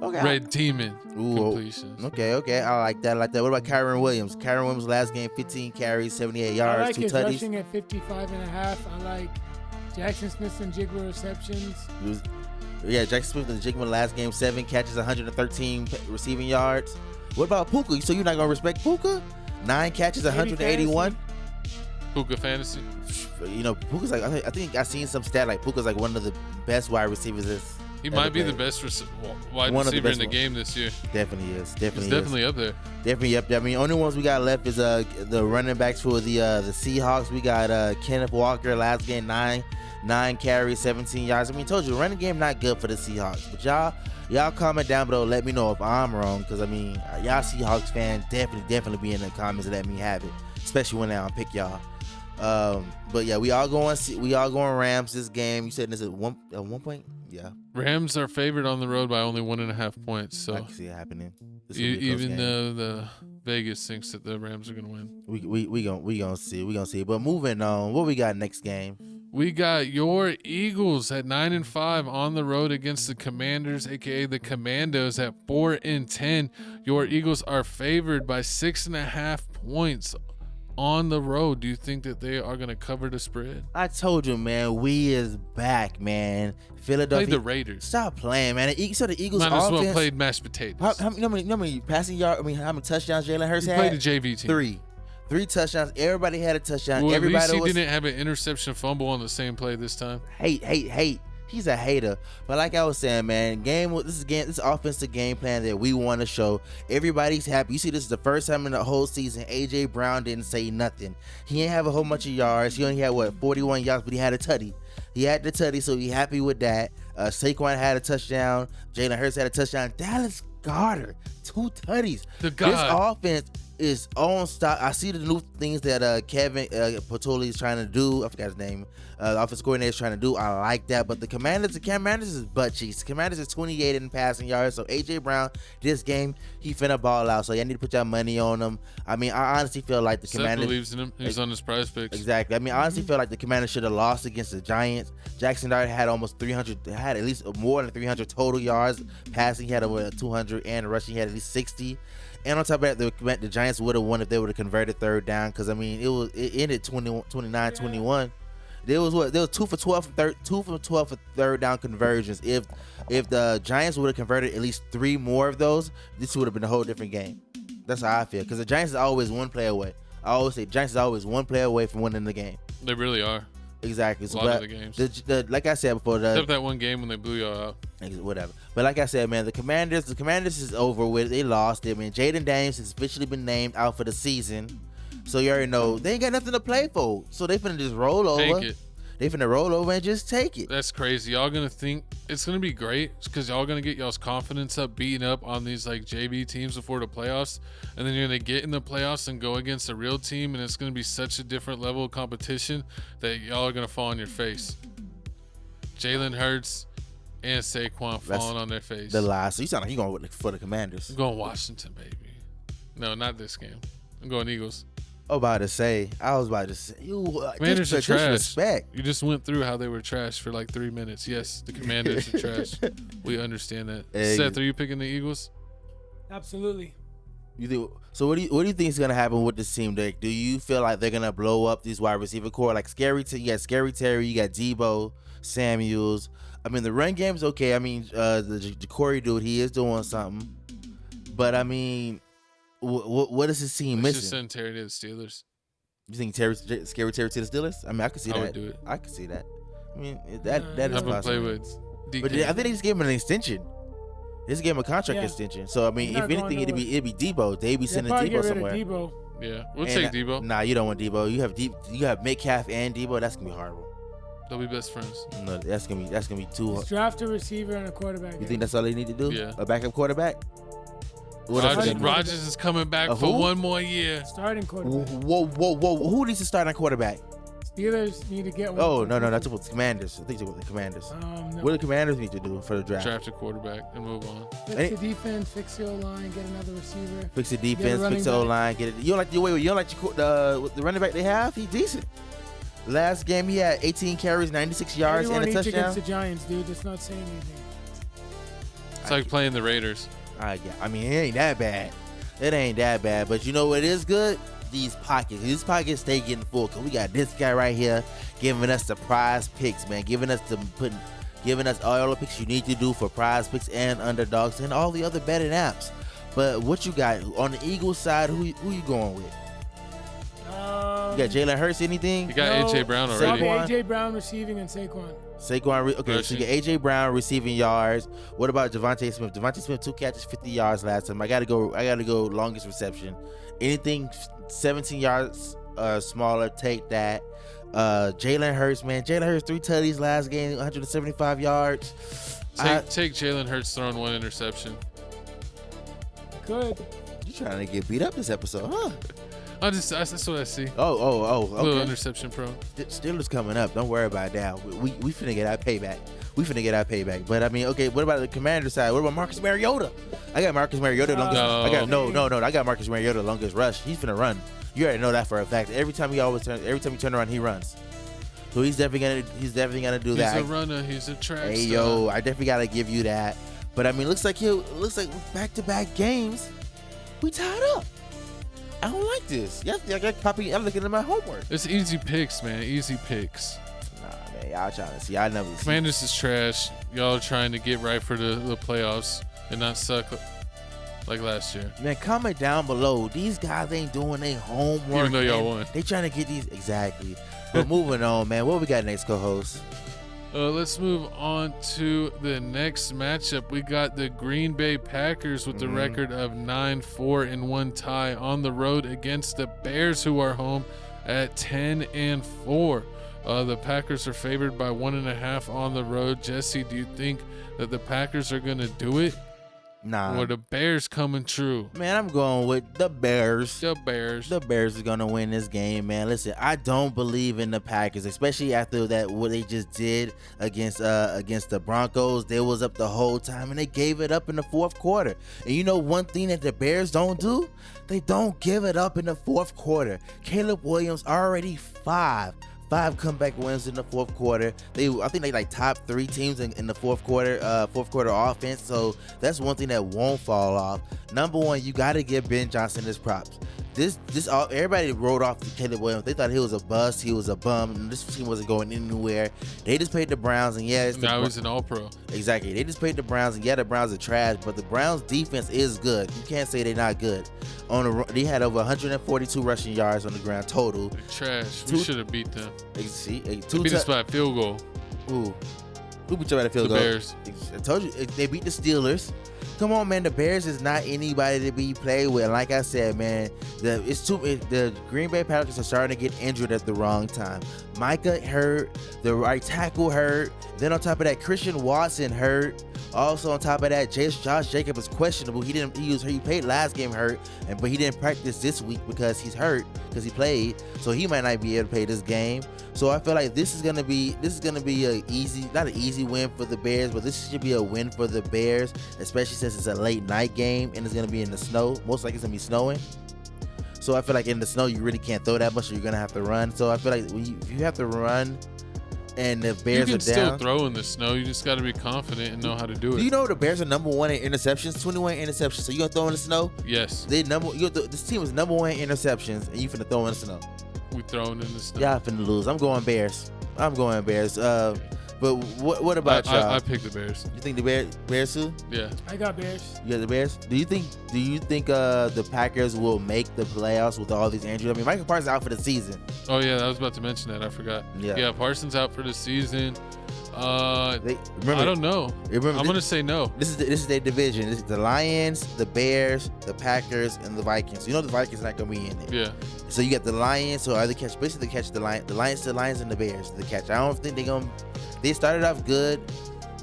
Okay. Red Demon Ooh, completions. Okay. I like that. What about Kyron Williams? Kyron Williams last game, 15 carries, 78 yards, I like 2 his tutties. rushing at 55.5. I like Jackson Smith and Jigba receptions. Jackson Smith and Jigma last game, 7 catches, 113 receiving yards. What about Puka? So you're not gonna respect Puka? 9 catches, 181. Puka fantasy. Puka's like I think I seen some stat like Puka's like one of the best wide receivers. He might be the best wide receiver in the game this year. Definitely is. He's definitely up there. Definitely up there. I mean, only ones we got left is the running backs for the Seahawks. We got Kenneth Walker last game, 9 carries, 17 yards. I mean, told you, the running game not good for the Seahawks. But y'all comment down below. Let me know if I'm wrong, because I mean, y'all Seahawks fans definitely be in the comments and let me have it, especially when I don't pick y'all. But yeah, we all going Rams this game. You said this at one point. Yeah. Rams are favored on the road by only 1.5 points. So I can see it happening. Even though the Vegas thinks that the Rams are gonna win. We gonna see. But moving on, what we got next game? We got your Eagles at 9-5 on the road against the Commanders, aka the Commandos, at 4-10. Your Eagles are favored by 6.5 points on the road. Do you think that they are going to cover the spread? I told you, man. We is back, man. Philadelphia. Played the Raiders. Stop playing, man. So the Eagles might as well offense played mashed potatoes. How many passing yards? I mean, how many touchdowns Jalen Hurts had? Played a JV team. 3 touchdowns. Everybody had a touchdown. Well, Everybody at least he didn't have an interception fumble on the same play this time. Hate. He's a hater. But like I was saying, man, this offensive game plan that we want to show. Everybody's happy. You see, this is the first time in the whole season AJ Brown didn't say nothing. He didn't have a whole bunch of yards. He only had 41 yards, but he had a tutty. He had the tutty, so he happy with that. Saquon had a touchdown. Jalen Hurts had a touchdown. Dallas Goedert, 2 tutties. This offense is on stop. I see the new things that Kevin Patoli is trying to do. I forgot his name. The offense coordinator is trying to do. I like that. But the Commanders is butt cheeks. Commanders is 28 in passing yards. So AJ Brown, this game, he finna ball out. So y'all need to put your money on him. I mean, I honestly feel like the Commanders. Seth believes in him. He's on his prize picks. Exactly. I mean, I honestly feel like the Commanders should have lost against the Giants. Jackson Dart had almost 300. Had at least more than 300 total yards passing. He had over 200 and rushing. He had at least 60. And on top of that, the Giants would have won if they would have converted third down. Because I mean, it ended 29-21. There was 2 for 12 for third down conversions. If the Giants would have converted at least 3 more of those, this would have been a whole different game. That's how I feel. Because the Giants is always one play away. I always say Giants is always one play away from winning the game. They really are. Exactly. A lot of the games. Like I said before, except that one game when they blew y'all out. Whatever. But like I said, man, the Commanders is over with. They lost it. I mean, Jaden Daniels has officially been named out for the season. So you already know they ain't got nothing to play for. So they finna just roll over. Take it. They finna roll over and just take it. That's crazy. Y'all gonna think it's gonna be great because y'all gonna get y'all's confidence up, beating up on these like JV teams before the playoffs, and then you're gonna get in the playoffs and go against a real team, and it's gonna be such a different level of competition that y'all are gonna fall on your face. Jalen Hurts and Saquon falling on their face. The last. So you sound like you going for the Commanders. I'm going Washington, baby. No, not this game. I'm going Eagles. I was about to say, Commanders are trash. Disrespect. You just went through how they were trash for like 3 minutes. Yes, the Commanders are trash. We understand that. Hey. Seth, are you picking the Eagles? Absolutely. You do. So what do you think is gonna happen with this team? Do you feel like they're gonna blow up these wide receiver core? Like you got Scary Terry, you got Debo Samuels. I mean, the run game's okay. I mean, the Corey dude, he is doing something. But I mean, what is his team missing? Just send Terry to the Steelers. You think Scary Terry to the Steelers? I mean, I could see that. I would do it. I could see that. I mean, that is Have him possible. play with DK. But I think they just gave him an extension. They just gave him a contract extension. So I mean, if anything, it'd be Debo. They'd be sending Debo somewhere. Debo. Yeah, we'll take Debo. Nah, you don't want Debo. You have Metcalf and Debo. That's gonna be horrible. They'll be best friends. No, that's gonna be too. Just draft a receiver and a quarterback. You think that's all they need to do? Yeah. A backup quarterback. Rodgers is coming back for one more year. Starting quarterback. Whoa! Who needs to start on quarterback? Steelers need to get one. Oh no! That's what the Commanders. I think it's what the Commanders. No. What do the Commanders need to do for the draft? Draft a quarterback and move on. Fix the defense, fix your line, get another receiver. Fix the defense, fix the O-line, get it. You don't like the running back they have? He's decent. Last game he had 18 carries, 96 yards, Everyone and a needs touchdown. against the Giants, dude. That's not saying anything. It's like playing the Raiders. Yeah, I mean, it ain't that bad. It ain't that bad. But you know what is good? These pockets. These pockets stay getting full. Because we got this guy right here giving us the prize picks, man. Giving us all the picks you need to do for prize picks and underdogs and all the other betting apps. But what you got? On the Eagles side, who you going with? You got Jalen Hurts, anything? You got A.J. Brown already. A.J. Brown receiving and Saquon. Okay, so you get A.J. Brown receiving yards. What about Devontae Smith? Devontae Smith, 2 catches, 50 yards last time. I gotta go longest reception. Anything 17 yards smaller, take that. Jalen Hurts, man. Jalen Hurts, 3 tutties last game, 175 yards. Take Jalen Hurts throwing 1 interception. Good. You trying to get beat up this episode, huh? That's what I see. Oh, okay. Little interception prone. Steelers coming up. Don't worry about that. We finna get our payback. But I mean, okay. What about the Commander side? What about Marcus Mariota? I got Marcus Mariota longest. I got Marcus Mariota longest rush. He's finna run. You already know that for a fact. Every time he turn around, he runs. So he's definitely gonna do that. He's a runner. He's a track Hey star. yo, I definitely gotta give you that. But I mean, looks like back-to-back games, we tied up. I don't like this. Yeah, I'm looking at my homework. It's easy picks, man. Easy picks. Nah, man, y'all trying to see. I never. Commanders is trash. Y'all are trying to get right for the playoffs and not suck like last year. Man, comment down below. These guys ain't doing their homework. Even though y'all man. won. They trying to get these exactly. But moving on, man. What we got next, co-host? Let's move on to the next matchup. We got the Green Bay Packers with the record of 9-4 and 1 tie on the road against the Bears, who are home at 10-4. The Packers are favored by 1.5 on the road. Jesse, do you think that the Packers are going to do it? Nah. Or the Bears coming true? Man, I'm going with the Bears. The Bears. The Bears is going to win this game, man. Listen, I don't believe in the Packers, especially after that what they just did against the Broncos. They was up the whole time, and they gave it up in the fourth quarter. And you know one thing that the Bears don't do? They don't give it up in the fourth quarter. Caleb Williams already 5 comeback wins in the fourth quarter. I think they like top 3 teams in the fourth quarter offense. So that's one thing that won't fall off. Number one, you got to give Ben Johnson his props. Everybody wrote off Caleb Williams. They thought he was a bust. He was a bum. And this team wasn't going anywhere. They just played the Browns, and now he's an All-Pro. Exactly. They just played the Browns, and the Browns are trash, but the Browns defense is good. You can't say they're not good. They had over 142 rushing yards on the ground total. They're trash. We should have beat them. See, they beat us by a field goal. Ooh. Who beat you by the field goal? The Bears. I told you, they beat the Steelers. Come on, man. The Bears is not anybody to be played with. Like I said, man, the Green Bay Packers are starting to get injured at the wrong time. Micah hurt. The right tackle hurt. Then on top of that, Christian Watson hurt. Also on top of that, Josh Jacobs is questionable. He played last game hurt, but he didn't practice this week because he's hurt because he played. So he might not be able to play this game. So I feel like this is gonna be not an easy win for the Bears, but this should be a win for the Bears, especially since it's a late night game and it's gonna be in the snow. Most likely it's gonna be snowing. So I feel like in the snow you really can't throw that much, so you're gonna have to run. So I feel like if you have to run and the Bears you are can still down, throw in the snow. You just got to be confident and know how to do it. Do you know the Bears are number 1 in interceptions? 21 interceptions. So you gonna throw in the snow? Yes. This team is number 1 in interceptions, and you finna throw in the snow. We throwing in the snow. Y'all finna lose. I'm going Bears. But what about y'all? I picked the Bears. You think the Bears too? Yeah. I got Bears. You got the Bears? Do you think the Packers will make the playoffs with all these injuries? I mean, Michael Parsons out for the season. Oh yeah, I was about to mention that. I forgot. Yeah, Parsons out for the season. I don't know. I'm gonna say no. This is their division. This is the Lions, the Bears, the Packers, and the Vikings. You know the Vikings not gonna be in it. Yeah. So you got the Lions. So are they catch the Lions, and the Bears. The catch. I don't think they're gonna. They started off good,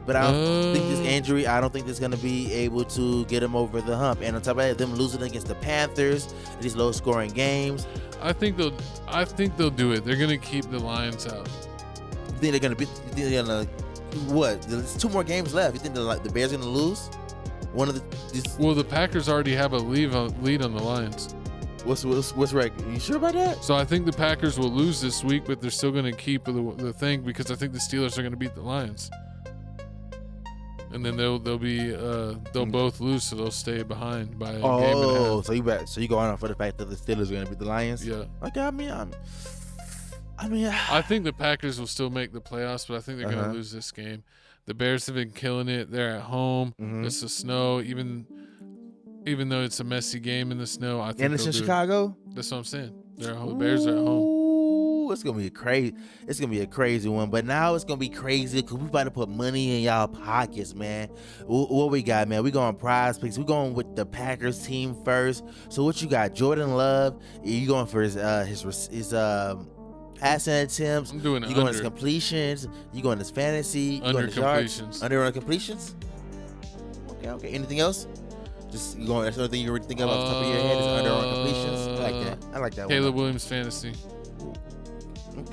but I don't think this injury. I don't think it's gonna be able to get them over the hump. And on top of that, them losing against the Panthers, these low-scoring games. I think they'll do it. They're gonna keep the Lions out. You think they're gonna what? There's 2 more games left. You think the Bears are gonna lose? Well, the Packers already have a lead on the Lions. What's right? Are you sure about that? So I think the Packers will lose this week, but they're still going to keep the thing because I think the Steelers are going to beat the Lions. and then they'll both lose, so they'll stay behind by a game and a Oh, half. so you going on for the fact that the Steelers are going to beat the Lions? Yeah. Okay, I think the Packers will still make the playoffs, but I think they're going to lose this game. The Bears have been killing it. They're at home. It's the snow, even though it's a messy game in the snow. I think and it's in Chicago. That's what I'm saying. They're at home. The Bears are at home. Ooh, it's gonna be crazy. It's gonna be a crazy one. But now it's gonna be crazy because we about to put money in y'all pockets, man. What we got, man? We going Prize Picks. We going with the Packers team first. So what you got? Jordan Love. You going for his passing attempts? I'm doing You going his completions? You going his fantasy? You Under going his yards? completions. Under completions. Okay. Anything else? Just you going? That's the only thing you were thinking about the top of your head is under on completions. I like that. Caleb one. Williams fantasy.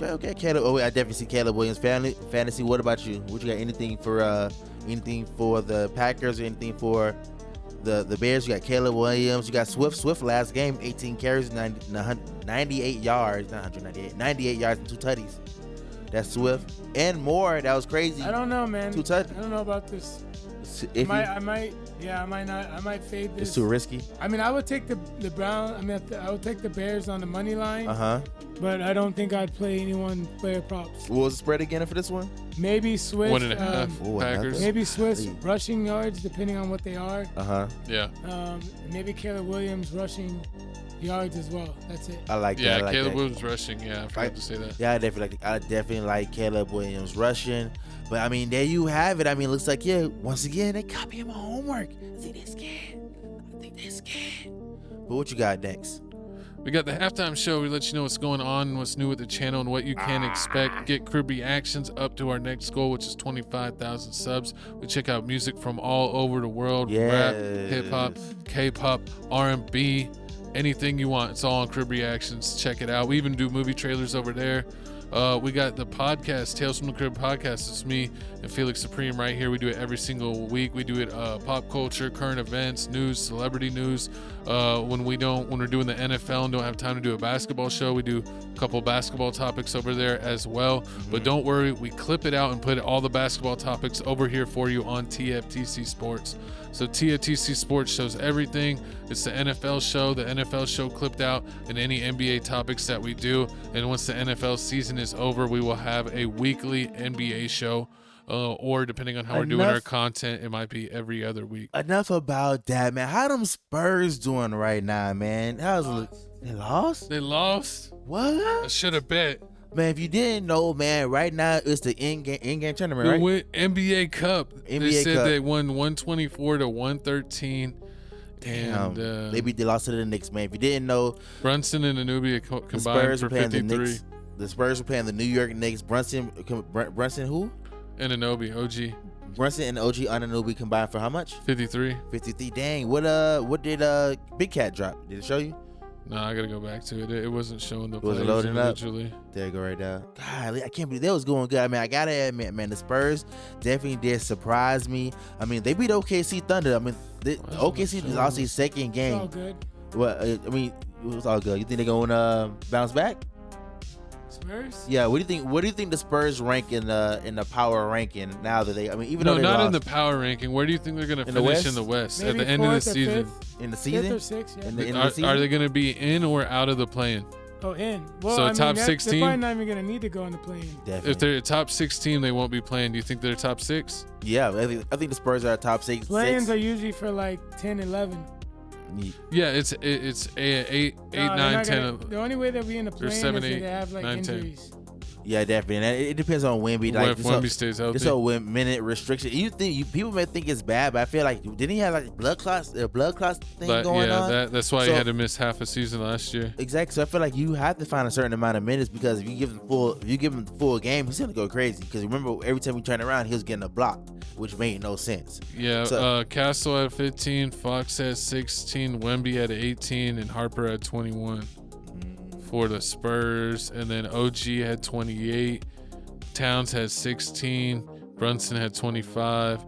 Okay. Caleb. Oh, wait, I definitely see Caleb Williams fantasy. What about you? What you got? Anything for the Packers or anything for the Bears? You got Caleb Williams. You got Swift last game, 18 carries, 98 yards, not 198, 98 yards and 2 tutties. That's Swift and more. That was crazy. I don't know, man. 2 tutties. I don't know about this. I might not. I might fade this. It's too risky. I mean, I would take the Brown. I mean, I would take the Bears on the money line. But I don't think I'd play anyone player props. What was the spread again for this one? Maybe Swift. 1.5 Packers. Maybe Swift rushing yards, depending on what they are. Yeah. Maybe Caleb Williams rushing yards as well. That's it. I like Yeah, that. Caleb Williams rushing. Yeah, I forgot to say that. Yeah, I definitely like Caleb Williams rushing. But I mean, there you have it. I mean, it looks like once again they copying my homework. I think they're scared. But what you got next? We got the halftime show. We let you know what's going on, what's new with the channel, and what you can expect. Get crib reactions up to our next goal, which is 25,000 subs. We check out music from all over the world. Rap, hip-hop, K-pop, R&B, anything you want. It's all on Crib Reactions. Check it out. We even do movie trailers over there. We got the podcast, Tales from the Crib podcast. It's me and Felix Supreme right here. We do it every single week. We do it pop culture, current events, news, celebrity news. When we're doing the NFL and don't have time to do a basketball show, we do a couple basketball topics over there as well. But don't worry, we clip it out and put all the basketball topics over here for you on TFTC Sports. So TFTC Sports shows everything. It's the NFL show, the NFL show clipped out, and any NBA topics that we do. And once the NFL season is over, we will have a weekly NBA show. Or depending on how we're doing our content, it might be every other week. Enough about that, man. How them Spurs doing right now, man? They lost? They lost? What? I should have bet. Man, if you didn't know, man, right now it's the in-game tournament, right? They win NBA Cup. They said Cup. they won 124 to 113. Damn. And they lost to the Knicks, man. If you didn't know, Brunson and Anubia combined for 53. The Spurs were playing the New York Knicks. Brunson who? And Anunoby, OG. Brunson and OG Anunoby combined for how much? 53. 53. Dang. What did Big Cat drop? Did it show you? No, I gotta go back to it. It wasn't showing the players loading individually. There you go, right there. God, I can't believe they was going good. I mean, I gotta admit, man, the Spurs definitely did surprise me. I mean, they beat OKC Thunder. I mean, OKC lost their second game. It's all good. Well, I mean, it was all good. You think they're gonna bounce back? Spurs? Yeah. What do you think the Spurs rank in the power ranking now that they? I mean, even though they not lost, in the power ranking. Where do you think they're gonna finish in the West Maybe at the end of the season? In the season? 5th or 6th, yeah. In the season? Are they gonna be in or out of the play-in? Oh, in. Well, So I mean, top they're 16? probably not even gonna need to go in the play-in. Definitely. If they're a top 6 team, they won't be playing. Do you think they're top 6? Yeah, I think the Spurs are top 6. Play-ins are usually for like 10, 11. Yeah, it's 8, 9, 10. The only way that we in the play-in is 7, if 8, they have like 9, 10. injuries. Yeah, definitely. And it depends on Wemby. Like, If Wemby stays healthy. This whole minute restriction. People may think it's bad, but I feel like didn't he have like blood clots thing going on? Yeah, that's why he had to miss half a season last year. Exactly. So I feel like you have to find a certain amount of minutes because if you give him the full game, he's gonna go crazy. Because remember, every time we turn around, he was getting a block, which made no sense. Yeah. So, Castle had 15, Fox had 16, Wemby had 18, and Harper had 21 for the Spurs. And then OG had 28. Towns had 16. Brunson had 25.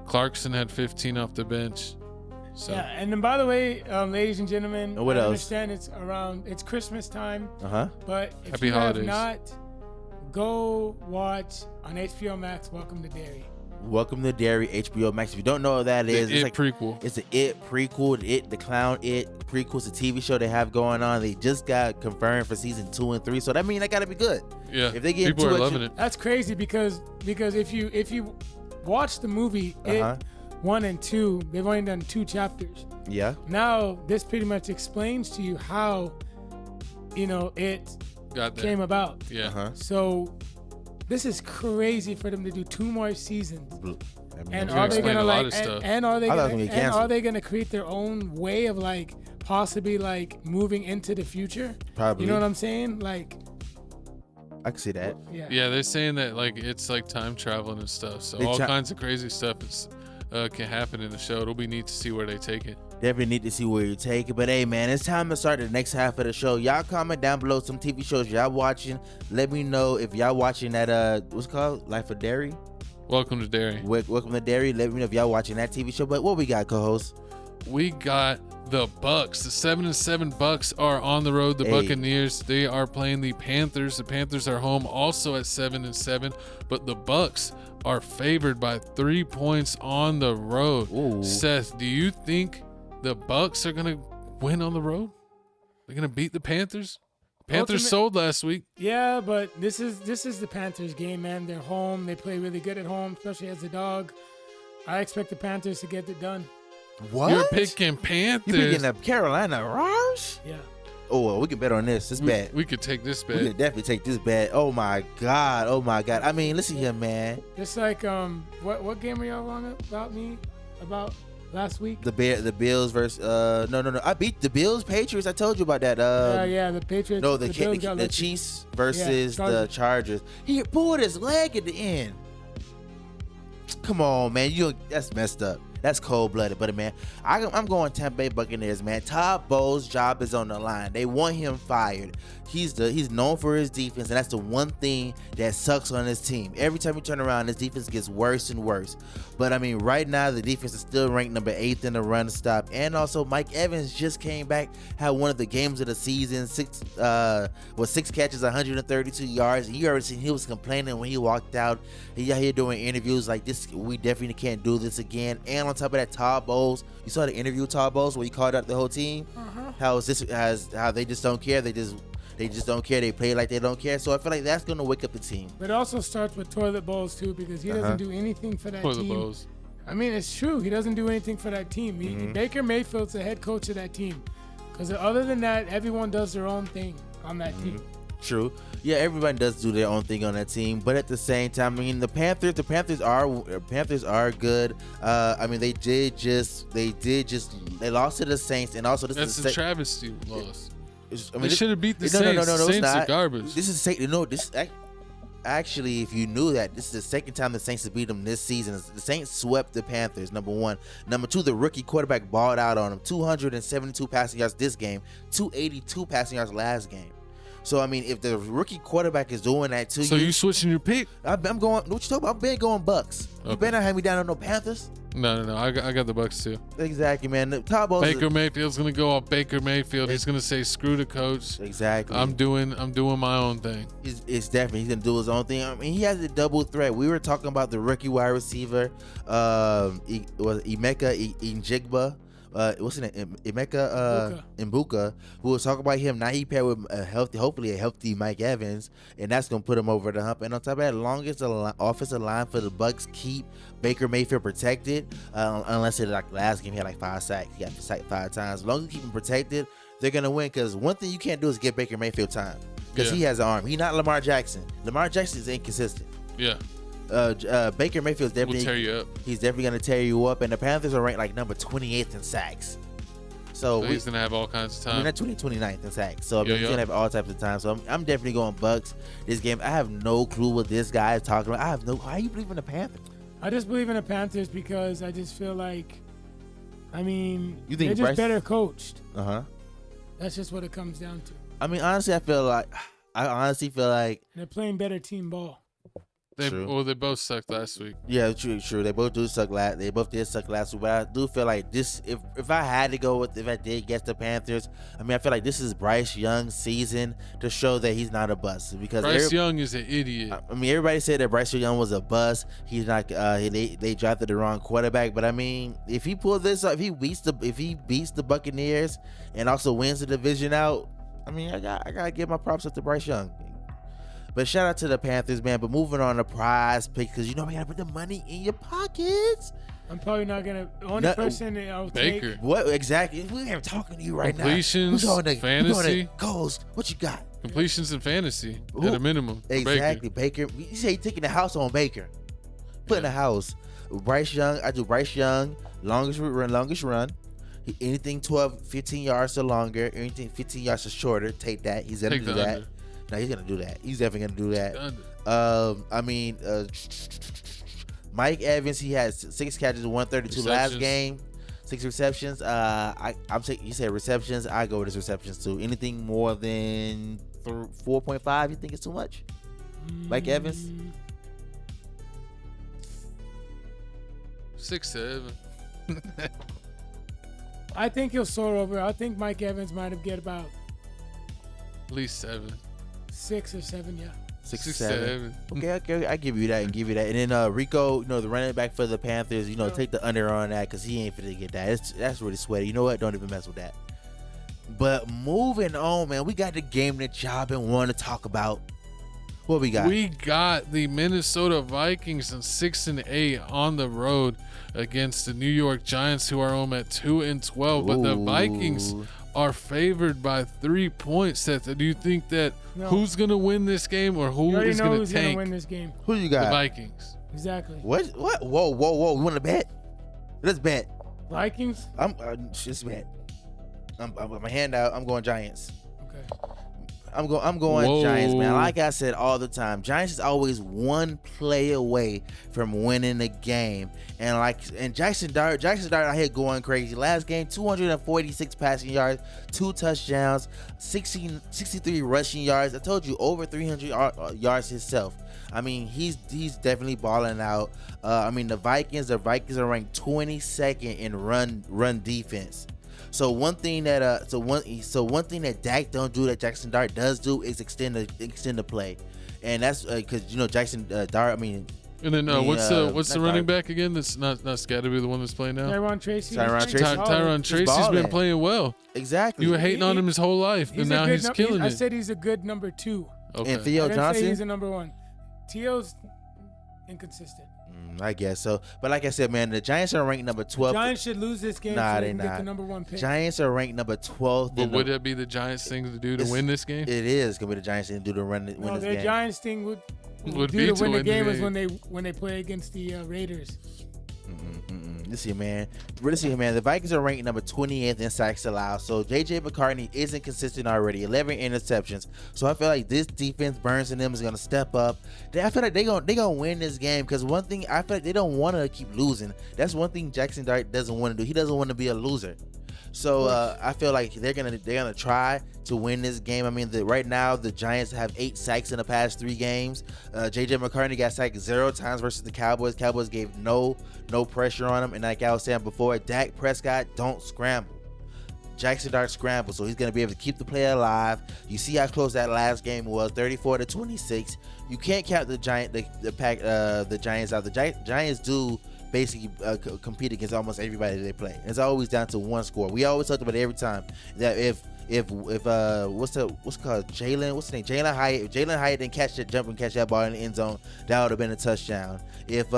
Clarkson had 15 off the bench. So. Yeah, and then by the way, ladies and gentlemen, what I else? understand it's Christmas time. But if Happy you holidays. have not, go watch on HBO Max Welcome to Derry. Welcome to Dairy HBO Max. If you don't know what that is, It's it's a like prequel. It's the It prequel. The Clown It prequel. It's a TV show they have going on. They just got confirmed for season 2 and 3, so that means they gotta be good. Yeah, If they get people into are it, loving it. That's crazy because if you watch the movie It 1 and 2, they've only done 2 chapters. Yeah. Now this pretty much explains to you how it Got that. came about. Yeah. So this is crazy for them to do 2 more seasons. And It's are they explain gonna a lot like of stuff. and are they I thought it was gonna, gonna get and canceled. are they gonna create their own way of like possibly like moving into the future? Probably. You know what I'm saying? Like, I can see that. yeah. Yeah, they're saying that like it's like time traveling and stuff. So They all tra- kinds of crazy stuff can happen in the show. It'll be neat to see where they take it. Definitely need to see where you take it. But hey, man, it's time to start the next half of the show. Y'all comment down below some TV shows y'all watching. Let me know if y'all watching that, what's it called? Life of Dairy? Welcome to Dairy. Welcome to Dairy. Let me know if y'all watching that TV show. But what we got, co-host? We got the Bucs. The 7-7 Bucs are on the road. The Hey. Buccaneers, they are playing the Panthers. The Panthers are home also at 7-7, but the Bucs are favored by 3 points on the road. Ooh. Seth, do you think the Bucs are gonna win on the road? They're gonna beat the Panthers? Panthers Ultimate- sold last week. Yeah, but this is the Panthers game, man. They're home. They play really good at home, especially as a dog. I expect the Panthers to get it done. What? You're picking Panthers. You picking the Carolina Roars? Yeah. Oh, well, we can bet on this. It's bad. We could take this We bet. can definitely take this bet. Oh my god. Oh my god. I mean, listen here, man. Just like what game were y'all wrong about last week? The Bills versus no. I beat the Bills Patriots. I told you about that. Yeah, the Patriots. No, Bills got the lucky. Chiefs versus the Chargers. Chargers. He pulled his leg at the end. Come on, man. That's messed up. That's cold-blooded. But, man, I'm going Tampa Bay Buccaneers, man. Todd Bowles' job is on the line. They want him fired. He's known for his defense, and that's the one thing that sucks on his team. Every time you turn around, his defense gets worse and worse. But, I mean, right now, the defense is still ranked number 8th in the run stop. And also, Mike Evans just came back, had one of the games of the season, 6 catches, 132 yards. And you already seen he was complaining when he walked out. He out here doing interviews like this. We definitely can't do this again. And on top of that, Todd Bowles, you saw the interview with Todd Bowles where he called out the whole team. How they just don't care. They just don't care. They play like they don't care. So I feel like that's gonna wake up the team. But it also starts with Toilet Bowls too, because he doesn't do anything for that Toilet team. Bowls. I mean, it's true. He doesn't do anything for that team. Baker Mayfield's the head coach of that team. Because other than that, everyone does their own thing on that team. True. Yeah, everybody does do their own thing on that team, but at the same time, I mean, the Panthers are good. I mean, they lost to the Saints, and also That's a travesty loss. I mean, They should have beat the no, Saints. No, The it's Saints are not. garbage. This is actually, if you knew that, this is the second time the Saints have beat them this season. The Saints swept the Panthers, number one. Number two, the rookie quarterback balled out on them. 272 passing yards this game, 282 passing yards last game. So, I mean, if the rookie quarterback is doing that to So you, you switching your pick? I'm going, what you talking about? I'm been going Bucks. You Okay. better not have me down on no Panthers. No. I got the Bucs too. Exactly, man. The Todd Bowles Baker Mayfield's gonna go off Baker Mayfield. He's gonna say, "Screw the coach. Exactly. I'm doing my own thing." It's definitely he's gonna do his own thing. I mean, he has a double threat. We were talking about the rookie wide receiver, was Emeka Njigba. What's his name? Emeka Mbuka, who was talking about him. Now he paired with hopefully a healthy Mike Evans, and that's gonna put him over the hump. And on top of that, longest offensive line for the Bucs keep Baker Mayfield protected, unless it like last game he had like 5 sacks. He got sacked 5 times. As long as you keep him protected, they're gonna win. Because one thing you can't do is give Baker Mayfield time, because he has an arm. He's not Lamar Jackson. Lamar Jackson is inconsistent. Yeah, Baker Mayfield's we'll definitely tear you up. He's definitely gonna tear you up, and the Panthers are ranked like number 28th in sacks. So He's gonna have all kinds of I mean, time. not 29th in sacks. So I mean, Yeah, he's yeah. gonna have all types of time. So I'm definitely going Bucks this game. I have no clue what this guy is talking about. Why you believe in the Panthers? I just believe in the Panthers because I just feel like, I mean, You think they're just Bryce- better coached. That's just what it comes down to. I mean, honestly, I honestly feel like They're playing better team ball. They both sucked last week. Yeah, true. They both do suck last. They both did suck last week, but I do feel like this. If I had to go with, if I did guess the Panthers, I mean, I feel like this is Bryce Young's season to show that he's not a bust. Because Bryce Young is an idiot. I mean, everybody said that Bryce Young was a bust. He's not. They drafted the wrong quarterback. But I mean, if he pulls this up, if he beats the Buccaneers and also wins the division out, I mean, I gotta give my props up to Bryce Young. But shout out to the Panthers, man. But moving on to prize pick, because you know we gotta put the money in your pockets. I'm probably not gonna. The only person that I'll Baker. take. What exactly? We ain't talking to you right Completions, now. Completions, fantasy, goals. What you got? Completions and fantasy Who? at a minimum. Exactly, Baker. You say you taking the house on Baker. Put in the house. Bryce Young. I do Bryce Young. Longest run. Anything 12, 15 yards or longer. Anything 15 yards or shorter. Take that. He's gonna do that. Under. No, he's gonna do that. He's definitely gonna do that. I mean, Mike Evans, he has 6 catches, 132 last game, 6 receptions. I'm taking. You said receptions. I go with his receptions too. Anything more than 4.5, you think it's too much? Mike Evans. 6, 7. I think he'll soar over. I think Mike Evans might have get about At least 7. 6 or 7. Yeah. 6 or 6, 7. 7. Okay, I give you that and give you that. And then Rico, you know, the running back for the Panthers, you know, take the under on that because he ain't finna get that. That's really sweaty. You know what? Don't even mess with that. But moving on, man, we got the game that y'all been wanting to talk about. What we got? We got the Minnesota Vikings in 6-8 on the road against the New York Giants, who are home at 2-12. But the Vikings are favored by 3 points. Seth, do you think that who's gonna win this game or who is gonna who's tank? Gonna win this game. Who you got? The Vikings. Exactly. What? Whoa! You want to bet? Let's bet. Vikings. I'm just bet. I'm with my hand out. I'm going Giants. Okay. I'm going Whoa. Giants, man. Like I said all the time, Giants is always one play away from winning the game. And Jackson Dart out here going crazy. Last game, 246 passing yards, 2 touchdowns, 63 rushing yards. I told you, over 300 yards himself. I mean, he's definitely balling out. I mean, the Vikings are ranked 22nd in run defense. So one thing that Dak don't do that Jackson Dart does do is extend the play, and that's because you know Jackson Dart. I mean, and then what's the running back again? That's not Scatterby, the one that's playing now. Tyron Tracy. Tyron Tracy's been playing well. Exactly. You were hating on him his whole life, and now he's killing it. I said he's a good number 2. Okay. And Theo Johnson. Say he's a number 1. Theo's inconsistent. I guess so. But like I said, man, the Giants are ranked number 12. The Giants should lose this game so they can get the number 1 pick. Giants are ranked number 12. But would that be the Giants' thing to do to win this game? It is going to be the Giants' thing to do to win this game. No, their Giants' thing would be to win the game is when they play against the Raiders. Listen, man. The Vikings are ranked number 28th in sacks allowed. So J.J. McCartney isn't consistent already. 11 interceptions. So I feel like this defense, Burns and them, is gonna step up. I feel like they gonna win this game because one thing I feel like they don't want to keep losing. That's one thing Jackson Dart doesn't want to do. He doesn't want to be a loser. So I feel like they're gonna try to win this game. I mean, right now the Giants have 8 sacks in the past 3 games. J.J. McCartney got sacked 0 times versus the Cowboys. Cowboys gave no pressure on him. And like I was saying before, Dak Prescott don't scramble. Jackson Dart scramble, so he's gonna be able to keep the play alive. You see how close that last game was, 34-26. You can't count the Giants out. The Giants do basically compete against almost everybody that they play. It's always down to one score. We always talk about it every time that if what's called Jalen Hyatt, if Jalen Hyatt didn't catch that ball in the end zone, that would have been a touchdown. If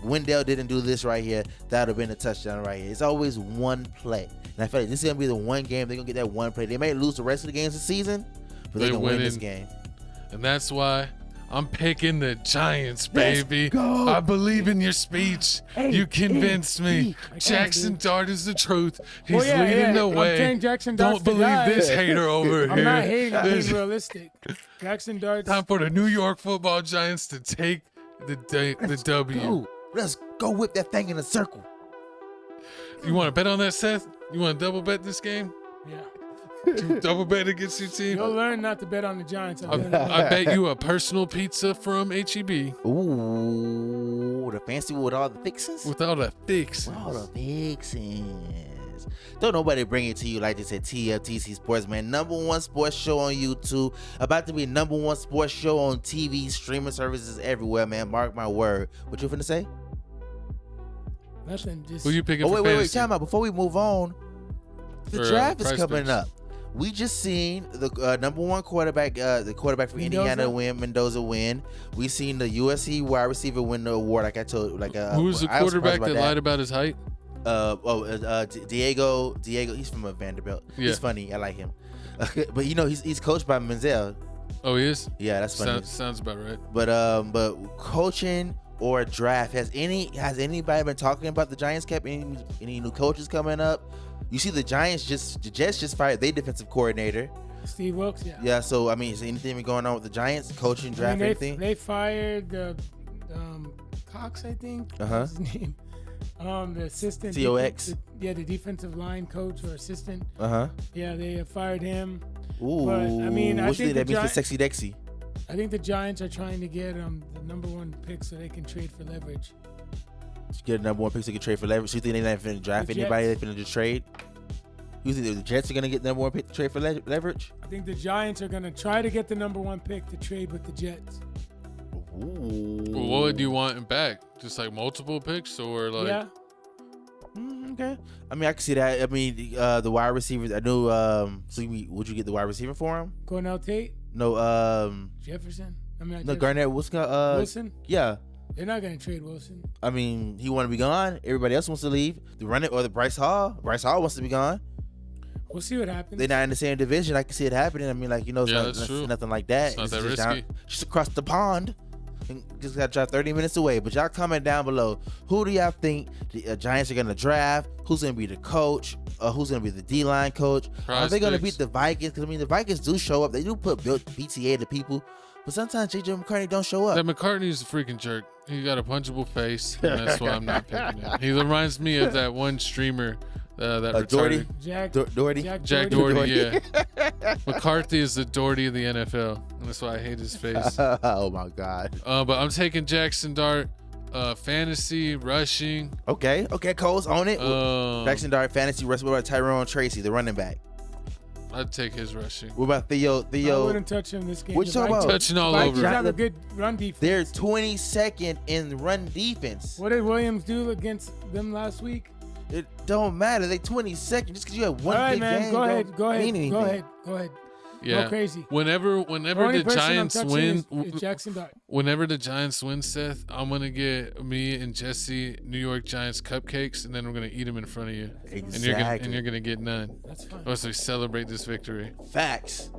Wendell didn't do this right here, that would have been a touchdown right here. It's always one play, and I feel like this is gonna be the one game they're gonna get that one play. They may lose the rest of the games this season, but they're gonna win this game, and that's why I'm picking the Giants, baby. Let's go. I believe in your speech. You convinced me. Jackson Dart is the truth. He's leading the way. Don't believe this hater over here. I'm not hating. I'm being realistic. Jackson Dart. Time for the New York Football Giants to take the W. Let's go whip that thing in a circle. You want to bet on that, Seth? You want to double bet this game? Yeah. Double bet against your team. You'll learn not to bet on the Giants. I bet you a personal pizza from HEB. Ooh, the fancy with all the fixings? With all the fixings. With all the fixings. Don't nobody bring it to you like they said. TFTC Sports, man. #1 sports show on YouTube. About to be #1 sports show on TV, streaming services everywhere, man. Mark my word. What you finna say? Nothing. Just Who you picking Oh, for wait. fantasy? Time out. Before we move on, the For, draft is Price coming Picks. up. We just seen the #1 quarterback, the quarterback for Indiana win, Mendoza win. We seen the USC wide receiver win the award. Like I told, Who was the I was quarterback surprised that about lied about his height? Diego. He's from Vanderbilt. Yeah. He's funny. I like him. But you know, he's coached by Menzel. Oh, he is? Yeah, that's funny. Sounds about right. But coaching or a draft, has anybody been talking about the Giants kept any new coaches coming up? You see the Jets just fired their defensive coordinator. Steve Wilkes, yeah. Yeah, so I mean, is anything going on with the Giants coaching, draft, anything? They fired the Cox, I think. Uh-huh. What's his name? The assistant. COX. The defensive line coach or assistant. Uh-huh. Yeah, they fired him. Ooh. But, I mean, I what think that the means for Gi- Sexy Dexy? I think the Giants are trying to get the #1 pick so they can trade for leverage. Get a #1 pick so you can trade for leverage. You think they're not finna draft The anybody? They're Jets. finna just trade? You think the Jets are gonna get #1 pick to trade for leverage? I think the Giants are going to try to get the #1 pick to trade with the Jets. Ooh. Well, what would you want him back? Just like multiple picks or like? Yeah. Okay. I mean, I can see that. I mean, the wide receivers. I knew. Would you get the wide receiver for him? Cornell Tate, No. Jefferson. I mean, No. Garnett Wilson. Yeah. They're not going to trade Wilson. I mean, he want to be gone. Everybody else wants to leave. The run it or the Bryce Hall. Bryce Hall wants to be gone. We'll see what happens. They're not in the same division. I can see it happening. I mean, like, you know, that's true. nothing like that. It's not that just risky. just across the pond. And just got to drive 30 minutes away. But y'all comment down below. Who do y'all think the Giants are going to draft? Who's going to be the coach? Who's going to be the D-line coach? Are they going to beat the Vikings? Because, I mean, the Vikings do show up. They do put BTA to people. But sometimes J.J. McCartney don't show up. That McCartney's a freaking jerk. He got a punchable face, and that's why I'm not picking him. He reminds me of that one streamer that retarded. Doherty? Jack Doherty, yeah. McCarthy is the Doherty of the NFL, and that's why I hate his face. Oh, my God. But I'm taking Jackson Dart, fantasy, rushing. Okay, Cole's on it. Jackson Dart, fantasy, rush. What about Tyrone Tracy, the running back? I'd take his rushing. What about Theo? I wouldn't touch him this game. What you talking about? Touching all Vikings over. have a good run defense. They're 22nd in run defense. What did Williams do against them last week? It don't matter. They 22nd just because you have one All right, big man. game. Go ahead. don't Go ahead. mean Go anything. ahead. Go ahead. Yeah. Go crazy. Whenever Only the person I'm Giants touching win, is Jackson Dart. whenever the Giants win, Seth, I'm gonna get me and Jesse New York Giants cupcakes, and then we're gonna eat them in front of you. Exactly. And you're gonna get none. That's fine. As we celebrate this victory. Facts.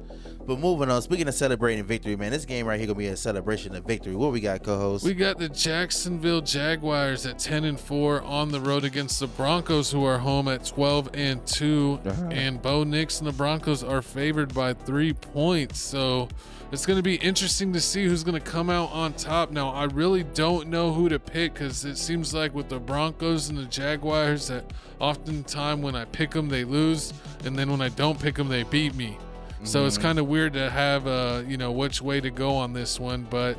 But moving on, speaking of celebrating victory, man, this game right here gonna be a celebration of victory. What we got, co-host? We got the Jacksonville Jaguars at 10-4 on the road against the Broncos, who are home at 12-2. Uh-huh. And Bo Nix and the Broncos are favored by 3 points. So it's going to be interesting to see who's going to come out on top. Now, I really don't know who to pick because it seems like with the Broncos and the Jaguars that oftentimes when I pick them, they lose. And then when I don't pick them, they beat me. So it's kind of weird to have, which way to go on this one. But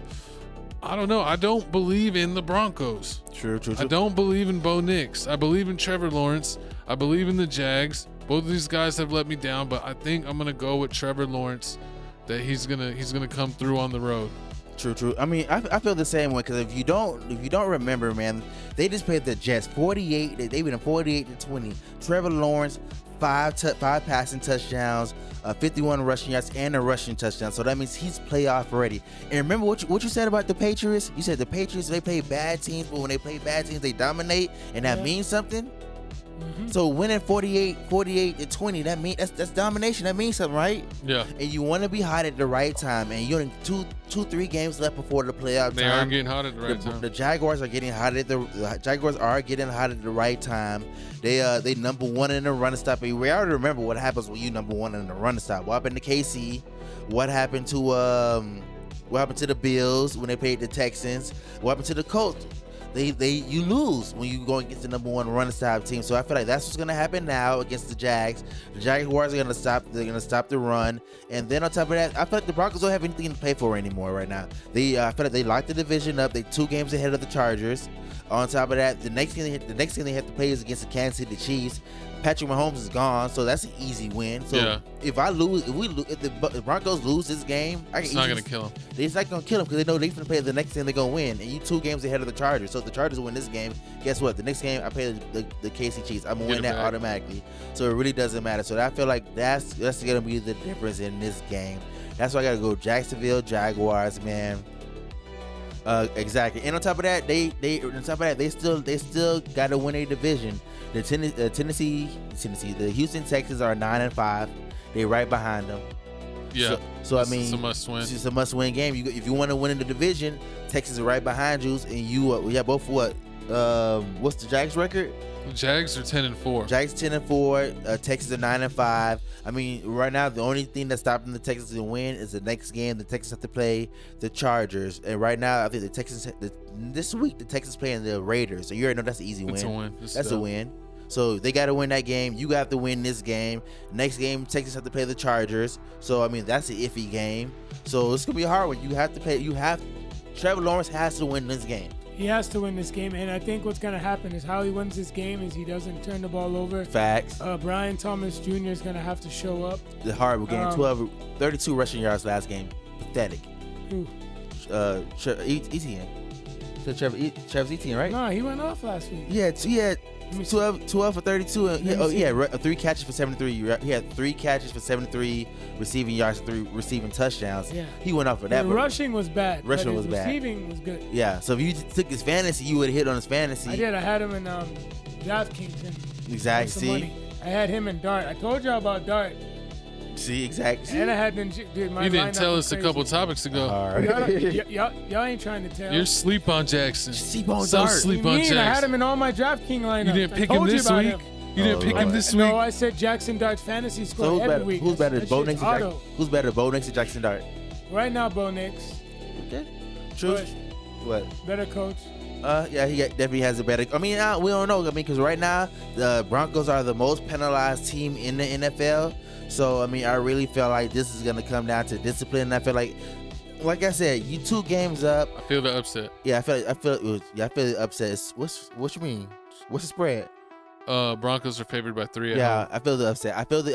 I don't know. I don't believe in the Broncos. True. I don't believe in Bo Nix. I believe in Trevor Lawrence. I believe in the Jags. Both of these guys have let me down, but I think I'm gonna go with Trevor Lawrence. That he's gonna come through on the road. True. I mean, I feel the same way because if you don't remember, man, they just played the Jets 48. They beat them 48-20. Trevor Lawrence, five passing touchdowns, 51 rushing yards, and a rushing touchdown. So that means he's playoff ready. And remember what you said about the Patriots? You said the Patriots, they play bad teams, but when they play bad teams, they dominate, and that means something. Mm-hmm. So winning 48-20, that means that's domination. That means something, right? Yeah. And you want to be hot at the right time, and you're in 3 games left before the playoff time. They are getting hot at the right time. The Jaguars are getting hot at the right time. They #1 in the run stop. And we already remember what happens when you #1 in the run stop. What happened to KC? What happened to the Bills when they played the Texans? What happened to the Colts? you lose when you go against the number one run stop team. So I feel like that's what's gonna happen now against the Jags. The Jaguars are gonna stop. They're gonna stop the run, and then on top of that, I feel like the Broncos don't have anything to play for anymore right now. I feel like they locked the division up. They 2 games ahead of the Chargers. On top of that, the next game they have to play is against the Kansas City Chiefs. Patrick Mahomes is gone, so that's an easy win. So if the Broncos lose this game, it's not gonna kill them. It's not gonna kill them because they know they're gonna play the next game they're gonna win, and you 2 games ahead of the Chargers. So if the Chargers win this game, guess what? The next game I play the KC Chiefs. I'm gonna win that automatically. So it really doesn't matter. So I feel like that's gonna be the difference in this game. That's why I gotta go Jacksonville Jaguars, man. Exactly. And on top of that, they still got to win a division. The Houston Texans are 9-5. They right behind them. Yeah. So I mean, it's a must-win. It's a must-win game. If you want to win in the division, Texas are right behind you, and we have both what? What's the Jags record? The Jags are 10-4. Jags 10-4. Texas are 9-5. I mean, right now the only thing that's stopping the Texans to win is the next game. The Texans have to play the Chargers, and right now I think the Texans this week the Texans playing the Raiders. So you already know that's an easy win. It's a win. That's a win. So they got to win that game. You got to win this game. Next game, Texas have to play the Chargers. So I mean, that's an iffy game. So it's gonna be a hard one. Trevor Lawrence has to win this game. He has to win this game, and I think what's going to happen is how he wins this game is he doesn't turn the ball over. Facts. Brian Thomas Jr. is going to have to show up. The horrible game. 32 rushing yards last game. Pathetic. Who? Etienne. Travis Etienne, right? No, he went off last week. He had 12 for 32. And 3 catches for 73. He had 3 catches for 73 receiving yards, 3 receiving touchdowns. Yeah. He went off for that. The rushing was bad. Receiving was good. Yeah. So if you took his fantasy, you would have hit on his fantasy. I did. I had him in DraftKings. Exactly. See? I had him in Dart. I told you about Dart. See, exactly. And I had been. Dude, my you didn't tell us crazy. A couple topics ago. Y'all ain't trying to tell. You're sleep on Jackson. Sleep on so Dart. sleep on Jackson. I had him in all my DraftKings lineups. You didn't pick him this week? You didn't pick him this week? No, I said Jackson Dart's fantasy score every week. Who's better, Bo Nix or Jackson Dart? Right now, Bo Nix. Okay. True. What? Better coach. Yeah, he definitely has a better. I mean, we don't know. I mean, because right now the Broncos are the most penalized team in the NFL. So I mean, I really feel like this is gonna come down to discipline. I feel like I said, you 2 games up. I feel the upset. Yeah, I feel the upset. What you mean? What's the spread? Broncos are favored by 3. I feel the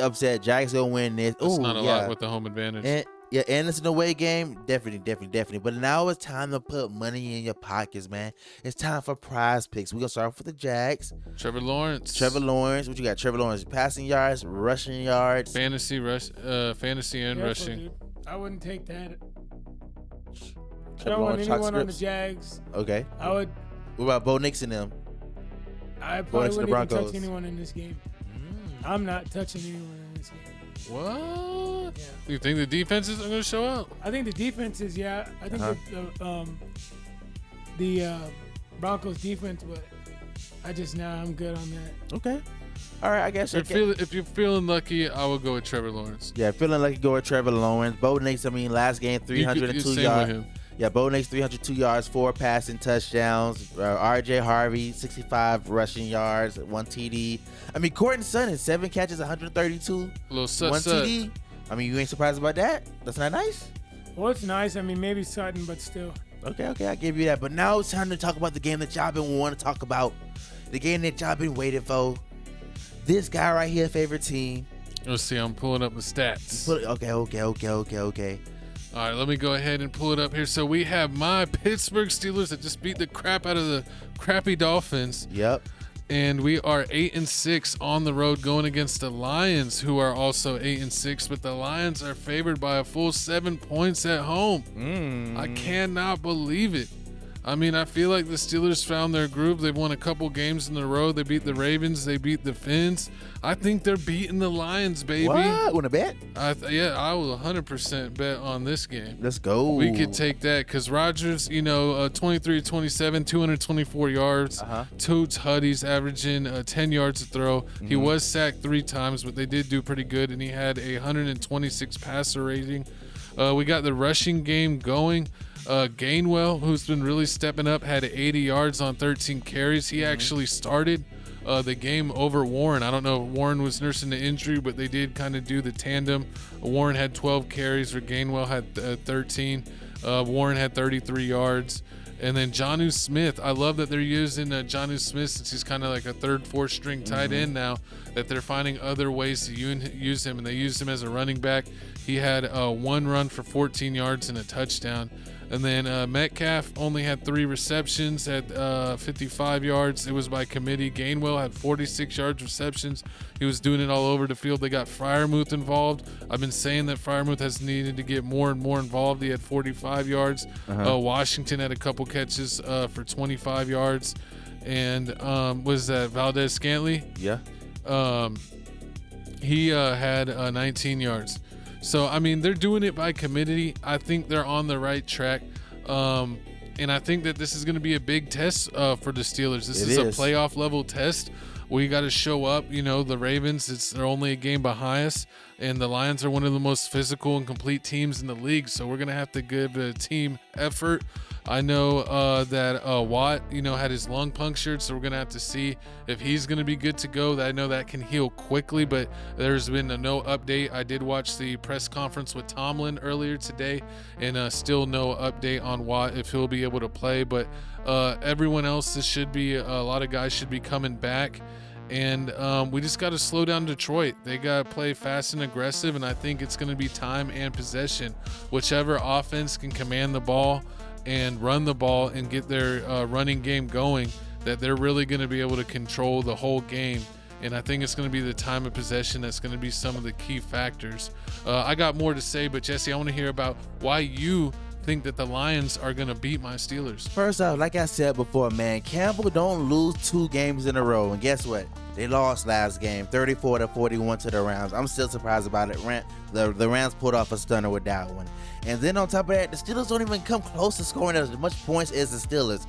upset. Jags gonna win this. It's not a lot with the home advantage. And it's an away game. Definitely. But now it's time to put money in your pockets, man. It's time for prize picks. We're gonna start off with the Jags. Trevor Lawrence. What you got? Trevor Lawrence passing yards, rushing yards. Fantasy and rushing. Dude. I wouldn't take that. I Trevor don't want Lawrence, anyone on the scripts. Jags. Okay. I would. What about Bo Nix and them? I Bo Nix probably and the wouldn't even Broncos. touch anyone in this game. I'm not touching anyone in this game. What? Yeah. You think the defenses are going to show up? I think the defense is, I think the Broncos defense, but I'm good on that. Okay. All right, I guess. If you're feeling lucky, I will go with Trevor Lawrence. Yeah, feeling lucky, go with Trevor Lawrence. Bo Nix, last game, 302 yards. Yeah, Bo Nix, 302 yards, 4 passing touchdowns. RJ Harvey, 65 rushing yards, 1 TD. I mean, Courtney Sutton, 7 catches, 132. A little 1 TD. I mean, you ain't surprised about that? That's not nice? Well, it's nice. I mean, maybe Sutton, but still. Okay, I'll give you that. But now it's time to talk about the game that y'all been wanting to talk about. The game that y'all been waiting for. This guy right here, favorite team. Let's see, I'm pulling up the stats. Okay. All right, let me go ahead and pull it up here. So we have my Pittsburgh Steelers that just beat the crap out of the crappy Dolphins. Yep. And we are 8-6 on the road going against the Lions, who are also 8-6, but the Lions are favored by a full 7 points at home. I cannot believe it. I mean, I feel like the Steelers found their groove. They've won a couple games in a row. They beat the Ravens. They beat the Finns. I think they're beating the Lions, baby. What? Want to bet? I will 100% bet on this game. Let's go. We could take that because Rodgers, 23-27, 224 yards, 2 tutties, averaging 10 yards a throw. He was sacked 3 times, but they did do pretty good, and he had a 126 passer rating. We got the rushing game going. Gainwell, who's been really stepping up, had 80 yards on 13 carries. He actually started the game over Warren. I don't know if Warren was nursing the injury, but they did kind of do the tandem. Warren had 12 carries, or Gainwell had 13. Warren had 33 yards. And then Jonnu Smith, I love that they're using Jonnu Smith, since he's kind of like a third, fourth string tight end now, that they're finding other ways to use him, and they used him as a running back. He had one run for 14 yards and a touchdown. And then Metcalf only had 3 receptions at 55 yards. It was by committee. Gainwell had 46 yards receptions. He was doing it all over the field. They got Freiermuth involved. I've been saying that Freiermuth has needed to get more and more involved. He had 45 yards. Washington had a couple catches for 25 yards. And was that Valdez Scantley? Yeah. He had 19 yards. So, I mean, they're doing it by committee. I think they're on the right track. And I think that this is going to be a big test for the Steelers. This is a playoff level test. We got to show up. You know, the Ravens, they're only a game behind us, and the Lions are one of the most physical and complete teams in the league. So we're going to have to give a team effort. I know that Watt, had his lung punctured, so we're going to have to see if he's going to be good to go. I know that can heal quickly, but there's been no update. I did watch the press conference with Tomlin earlier today, and still no update on Watt if he'll be able to play. But everyone else, a lot of guys should be coming back. And we just got to slow down Detroit. They got to play fast and aggressive, and I think it's going to be time and possession. Whichever offense can command the ball and run the ball and get their running game going, that they're really going to be able to control the whole game. And I think it's going to be the time of possession that's going to be some of the key factors. I got more to say, but Jesse, I want to hear about why you think that the Lions are going to beat my Steelers. First off, like I said before, man, Campbell don't lose 2 games in a row. And guess what? They lost last game, 34-41 to the Rams. I'm still surprised about it. The Rams pulled off a stunner with that one. And then on top of that, the Steelers don't even come close to scoring as much points as the Steelers.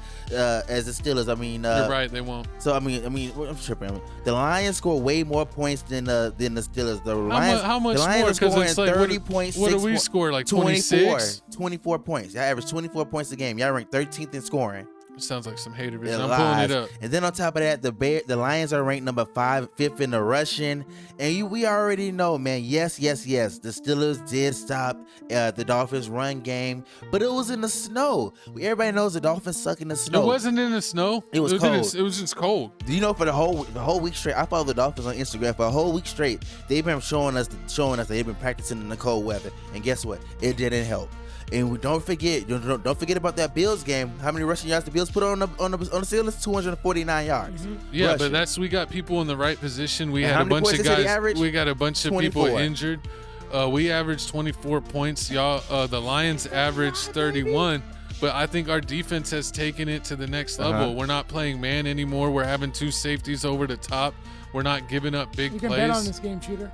I mean, you're right, they won't. So I mean, I'm tripping. The Lions score way more points than the Steelers. How much more? Because it's like 30 points. What do we score? Like 26? 24 points. Y'all average 24 points a game. Y'all rank 13th in scoring. It sounds like some hater vision. I'm pulling it up. And then on top of that, the Lions are ranked number 5th in the rushing. And we already know, man, yes. The Steelers did stop the Dolphins' run game, but it was in the snow. Everybody knows the Dolphins suck in the snow. It wasn't in the snow. It was cold. It was just cold. Do you know, for the whole week straight, I follow the Dolphins on Instagram. For a whole week straight, they've been showing us that they've been practicing in the cold weather. And guess what? It didn't help. And don't forget about that Bills game. How many rushing yards the Bills put on the Steelers? 249 yards. Mm-hmm. Yeah, rushing. But we got people in the right position. We had a bunch of guys. We got a bunch of 24. People injured. We averaged 24 points. Y'all, the Lions averaged 31. But I think our defense has taken it to the next level. We're not playing man anymore. We're having 2 safeties over the top. We're not giving up big plays. You can bet on this game, Shooter.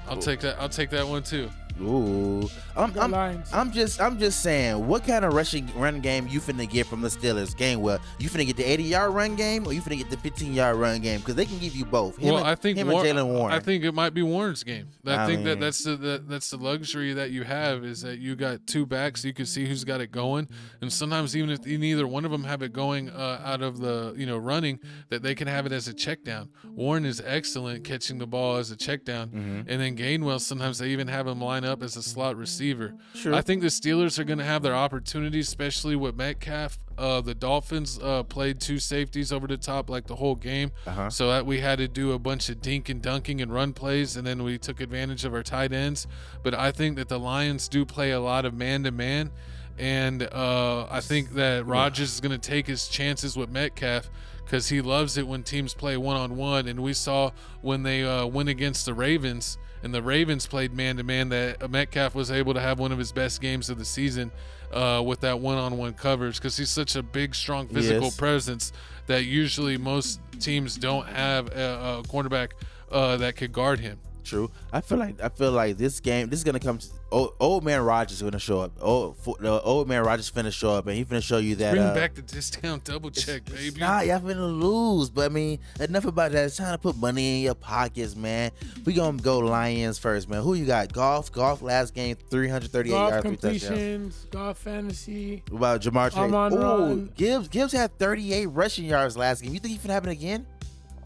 I'll take that. I'll take that one too. Ooh, I'm just saying, what kind of run game you finna get from the Steelers? Gainwell, you finna get the 80-yard run game, or you finna get the 15-yard run game? Because they can give you both. I think Jalen Warren. I think it might be Warren's game. I think that's the luxury that you have, is that you got 2 backs. You can see who's got it going, and sometimes even if neither one of them have it going out of the running, that they can have it as a check down. Warren is excellent catching the ball as a check down, and then Gainwell, sometimes they even have him line up as a slot receiver. Sure. I think the Steelers are going to have their opportunities, especially with Metcalf. The Dolphins played 2 safeties over the top like the whole game, so that we had to do a bunch of dink and dunking and run plays, and then we took advantage of our tight ends. But I think that the Lions do play a lot of man-to-man, and I think that Rodgers is going to take his chances with Metcalf, because he loves it when teams play one-on-one. And we saw when they went against the Ravens, and the Ravens played man-to-man, that Metcalf was able to have one of his best games of the season with that one-on-one coverage, because he's such a big, strong physical presence that usually most teams don't have a cornerback that could guard him. True. I feel like this game. This is gonna come. Old man Rogers is gonna show up. The old man Rogers finna show up, and he finna show you that. Bring back the discount double check, baby. Nah, y'all finna lose. But I mean, enough about that. It's time to put money in your pockets, man. We gonna go Lions first, man. Who you got? Golf last game, 338 Golf yards, 3 touchdowns. completions, golf fantasy. What about Jamar Chase? Armand Run. Gibbs had 38 rushing yards last game. You think he finna happen again?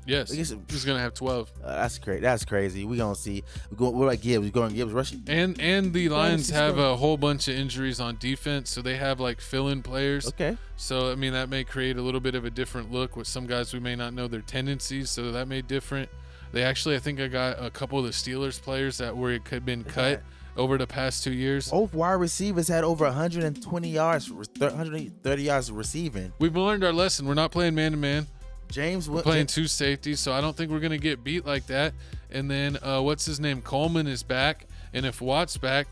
Yes, he's gonna have 12. That's crazy. That's crazy. We gonna see. What about Gibbs? We going Gibbs rushing? And the Lions have a whole bunch of injuries on defense, so they have like fill-in players. Okay. So I mean that may create a little bit of a different look with some guys we may not know their tendencies, so that may different. They actually, I think I got a couple of the Steelers players that had been cut over the past 2 years. Both wide receivers had over 120 yards, 130 yards receiving. We've learned our lesson. We're not playing man-to-man. We're playing two safeties, so I don't think we're going to get beat like that. And then, what's his name? Coleman is back. And if Watt's back,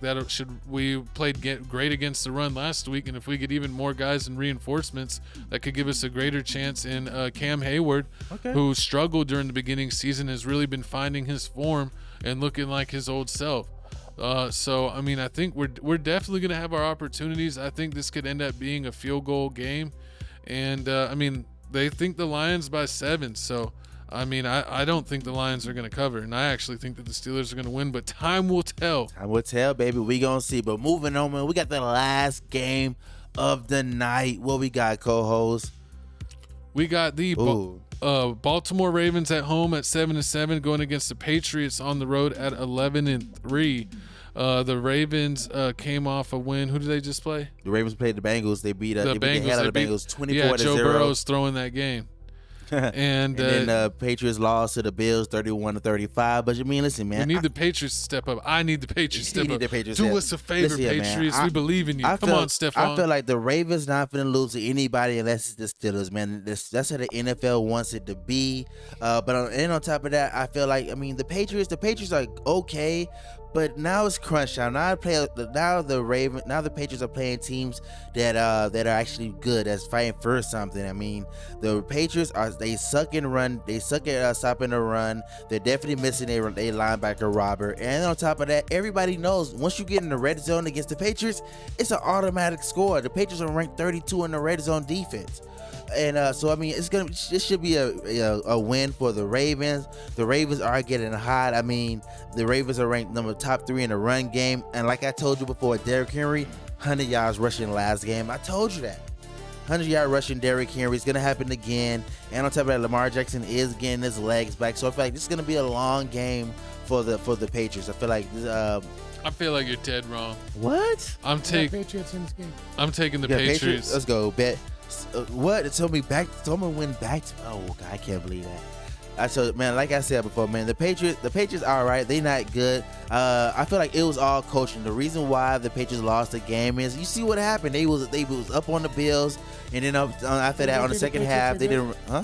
we played great against the run last week. And if we get even more guys and reinforcements, that could give us a greater chance. And Cam Hayward, who struggled during the beginning season, has really been finding his form and looking like his old self. So, I mean, I think we're definitely going to have our opportunities. I think this could end up being a field goal game. And, I mean, they think the Lions by 7. So, I mean, I don't think the Lions are going to cover. And I actually think that the Steelers are going to win. But time will tell. Time will tell, baby. We going to see. But moving on, man, we got the last game of the night. What we got, co-host? We got the Baltimore Ravens at home at 7-7 going against the Patriots on the road at 11-3. The Ravens came off a win. Who did they just play? The Ravens played the Bengals. They beat the hell out of the Bengals 24-0. Yeah, Joe Burrow's throwing that game. And then the Patriots lost to the Bills 31-35. But I mean, listen, man. We need the Patriots to step up. I need the Patriots to step up. Do us a favor, listen, Patriots. We believe in you. Come on, Stephon. I feel like the Ravens not going to lose to anybody unless it's the Steelers, man. That's how the NFL wants it to be. But on top of that, I feel like, I mean, the Patriots are okay. But now it's crunch time. Now the Patriots are playing teams that are actually good, that's fighting for something. I mean, the Patriots they suck in run. They suck at stopping the run. They're definitely missing their linebacker Robert. And on top of that, everybody knows once you get in the red zone against the Patriots, it's an automatic score. The Patriots are ranked 32 in the red zone defense. And so I mean, this should be a win for the Ravens. The Ravens are getting hot. I mean, the Ravens are ranked top 3 in the run game. And like I told you before, Derrick Henry, 100 yards rushing last game. I told you that. 100-yard rushing Derrick Henry is gonna happen again. And on top of that, Lamar Jackson is getting his legs back. So I feel like this is gonna be a long game for the Patriots. I feel like you're dead wrong. What? I'm taking Patriots in this game. I'm taking the Patriots. Let's go. Bet. What? Tell me win back. Oh God, I can't believe that. Man, like I said before, man, the Patriots are all right. They not good. I feel like it was all coaching. The reason why the Patriots lost the game is you see what happened. They was up on the Bills, and then after that on the second half they didn't. Huh?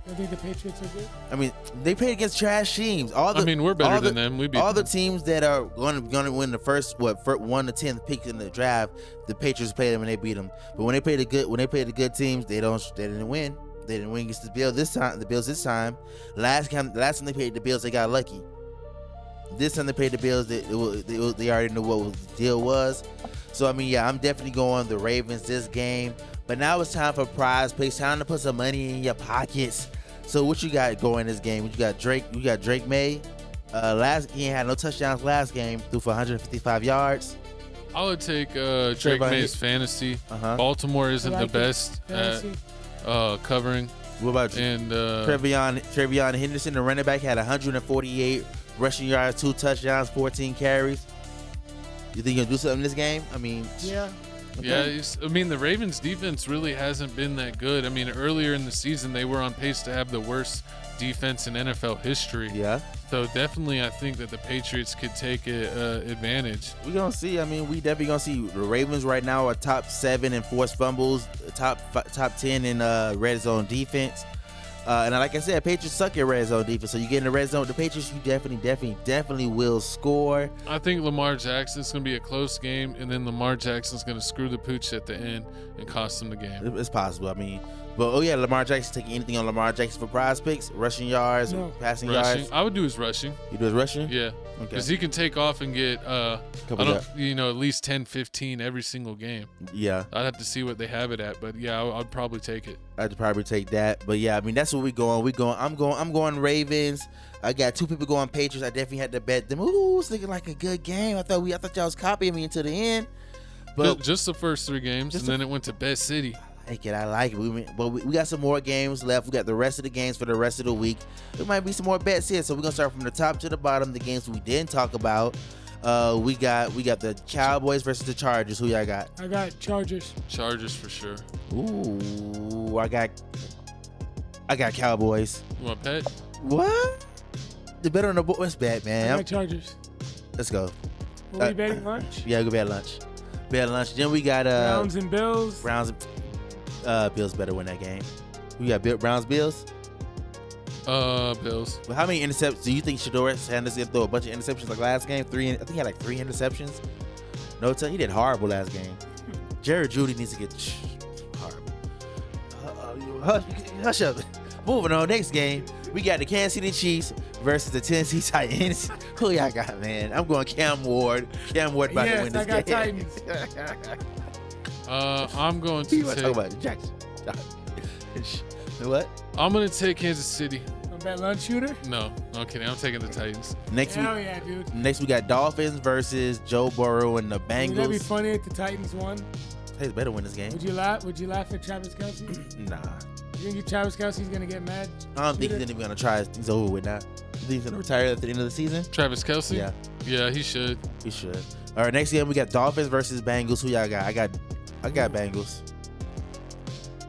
I think the Patriots are good. I mean, they played against trash teams. We're better than them. We beat all them. the teams that are going to win the first 1 to 10th pick in the draft. The Patriots played them and they beat them. But when they played the good teams, they didn't win. They didn't win against the Bills this time. Last time they played the Bills, they got lucky. This time they played the Bills, they already knew what the deal was. So I mean, yeah, I'm definitely going the Ravens this game. But now it's time for prize picks. Time to put some money in your pockets. So what you got going this game? You got Drake May. He had no touchdowns last game. Threw for 155 yards. I would take Drake May's fantasy. Baltimore isn't the best at covering. What about you? And Trevion Henderson, the running back, had 148 rushing yards, 2 touchdowns, 14 carries. You think you'll do something in this game? I mean, yeah. Okay. Yeah, I mean, the Ravens defense really hasn't been that good. I mean, earlier in the season, they were on pace to have the worst defense in NFL history. Yeah. So definitely, I think that the Patriots could take advantage. We're going to see. I mean, we definitely going to see. The Ravens right now are top 7 in forced fumbles, top 10 in red zone defense. And like I said, Patriots suck at red zone defense. So you get in the red zone, the Patriots, you definitely will score. I think Lamar Jackson's going to be a close game, and then Lamar Jackson's going to screw the pooch at the end and cost them the game. It's possible. I mean, but Lamar Jackson, taking anything on Lamar Jackson for prize picks, rushing yards, passing yards. I would do his rushing. You do his rushing? Yeah. Okay. Because he can take off and get, Couple at least 10, 15 every single game. Yeah. I'd have to see what they have it at, but yeah, I'd probably take it. I'd probably take that. But yeah, I mean, that's what we're going. I'm going Ravens. I got 2 people going Patriots. I definitely had to bet them. Ooh, it's looking like a good game. I thought y'all was copying me until the end. But just the first 3 games, and then it went to Bet City. I like it. But we got some more games left. We got the rest of the games for the rest of the week. There might be some more bets here. So we're gonna start from the top to the bottom. The games we didn't talk about. We got the Cowboys versus the Chargers. Who y'all got? I got Chargers. Chargers for sure. Ooh, I got Cowboys. You want bet? What? The bet on the board. Let's bet, man. I got Chargers. Let's go. Are we betting lunch? Yeah, we bet lunch. Bet lunch. Then we got Browns and Bills. Bills better win that game. We got Browns, Bills. Bills. But how many interceptions do you think Shador Sanders gonna throw a bunch of interceptions like last game? 3. I think he had like 3 interceptions. No, he did horrible last game. Jerry Jeudy needs to get horrible. Hush up. Moving on. Next game, we got the Kansas City Chiefs versus the Tennessee Titans. Who y'all got, man? I'm going Cam Ward. Cam Ward about to win this game. Titans. I'm going to talk about Jackson. What? I'm going to take Kansas City. Bet lunch shooter? No, kidding. I'm taking the Titans. Hell yeah, dude. Next we got Dolphins versus Joe Burrow and the Bengals. Would that be funny if the Titans won? Titans better win this game. Would you laugh at Travis Kelce? Nah. You think Travis Kelce's gonna get mad? I don't think he's even gonna try. He's over with now. You think he's gonna retire at the end of the season? Travis Kelce? Yeah. Yeah, he should. He should. All right, next game we got Dolphins versus Bengals. Who y'all got? I got Bengals.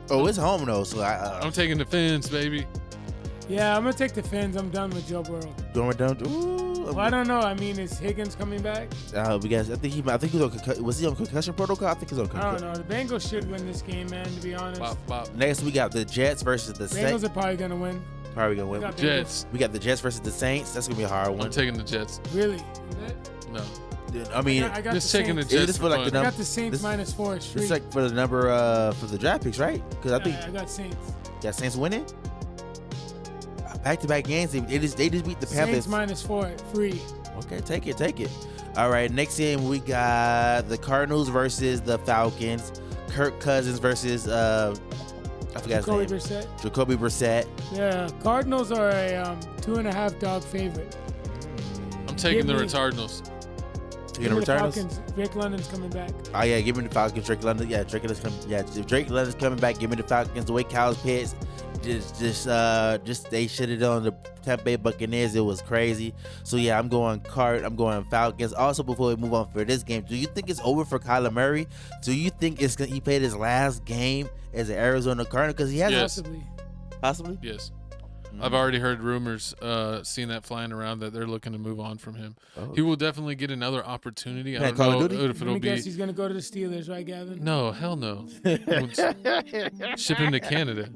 Oh, it's home though, so I'm taking the Fins, baby. Yeah, I'm gonna take the Fins. I'm done with Joe Burrow. Well, I don't know. I mean, is Higgins coming back? Because I think he's on. Was he on concussion protocol? I think he's on concussion. I don't know. The Bengals should win this game, man. To be honest. Bop. Next we got the Jets versus the Saints. Bengals are probably gonna win. Jets. We got the Jets versus the Saints. That's gonna be a hard one. I'm taking the Jets. Really? No. I mean, I got just the taking the Saints. Jets. Just for like the I got the Saints -4. It's free. It's like for the number for the draft picks, right? Because I think I got Saints. got Saints winning. Back-to-back games. They just beat the Panthers. Saints -4 free. Okay, take it. All right, next game we got the Cardinals versus the Falcons. Kirk Cousins versus I forgot his name. Jacoby Brissett. Yeah, Cardinals are a 2.5 dog favorite. I'm taking the Retardinals. You gonna return us? Drake London's coming back. Oh yeah, give me the Falcons. Drake London. Yeah, Drake London's coming. Yeah, if Drake London's coming back, give me the Falcons. The way Kyle's pits, just they shitted on the Tampa Bay Buccaneers. It was crazy. So yeah, I'm going Falcons. Also, before we move on for this game, do you think it's over for Kyler Murray? Do you think he played his last game as an Arizona Cardinal? Because he has Yes. possibly. Yes. I've already heard rumors, seen that flying around that they're looking to move on from him. Oh. He will definitely get another opportunity. Man, I Call of don't know Duty? if Let it'll me be. guess he's gonna go to the Steelers, right, Gavin? No, hell no. Ship him to Canada.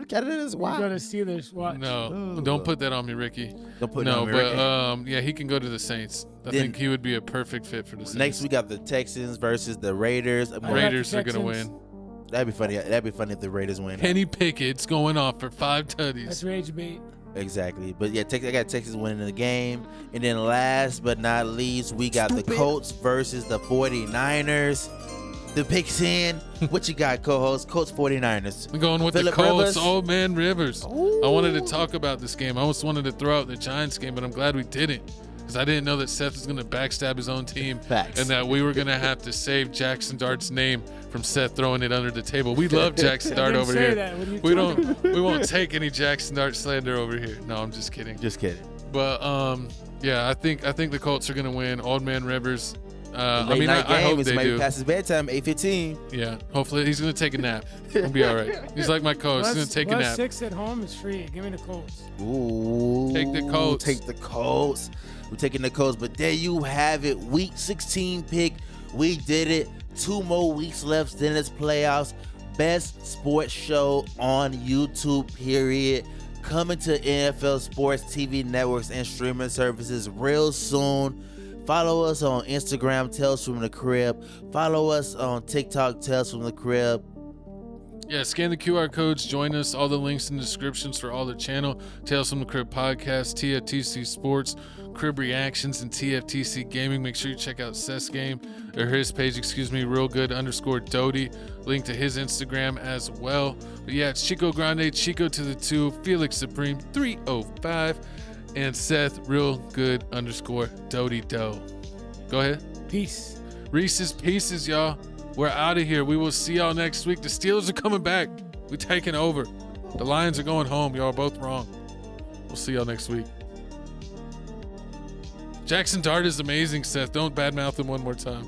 Canada is Go wild. to Steelers. Watch. No, don't put that on me, Ricky. Don't put it on me, but Ricky. yeah, he can go to the Saints. I think he would be a perfect fit for the Saints. Next, we got the Texans versus the Raiders. Raiders are gonna win. That'd be funny. That'd be funny if the Raiders win. Kenny Pickett's going off for 5 tutties. That's rage bait. Exactly. But yeah, I got Texas winning the game. And then last but not least, we got the Colts versus the 49ers. The picks in. What you got, co-host? Colts 49ers. I'm going with Phillip the Colts. Rivers. Old man Rivers. Ooh. I wanted to talk about this game. I almost wanted to throw out the Giants game, but I'm glad we didn't. Because I didn't know that Seth was going to backstab his own team. Facts. And that we were going to have to save Jackson Dart's name from Seth throwing it under the table. We love Jackson Dart over here. We won't take any Jackson Dart slander over here. No, I'm just kidding. Just kidding. But yeah, I think the Colts are going to win. Old man Rivers. I I hope it's they maybe do. past his bedtime, 8:15. Yeah, hopefully he's going to take a nap. He'll be all right. He's like my coach. He's going to take a nap. 6 at home is free. Give me the Colts. Ooh. Take the Colts. Take the Colts. We're taking the Colts. But there you have it. Week 16 pick. We did it. 2 more weeks left in this playoffs. Best sports show on YouTube, period. Coming to NFL sports TV networks and streaming services real soon. Follow us on Instagram, Tales from the Crib. Follow us on TikTok, Tales from the Crib. Yeah, scan the QR codes, join us. All the links in the descriptions for all the channel. Tales from the Crib podcast, TFTC Sports, Crib Reactions, and TFTC Gaming. Make sure you check out Seth's game, or his page, real good _Doty. Link to his Instagram as well. But yeah, it's Chico Grande, Chico to the 2, Felix Supreme 305, and Seth real good _Doty Do. Go ahead. Peace. Reese's Pieces, y'all. We're out of here. We will see y'all next week. The Steelers are coming back. We're taking over. The Lions are going home. Y'all are both wrong. We'll see y'all next week. Jackson Dart is amazing, Seth. Don't badmouth him one more time.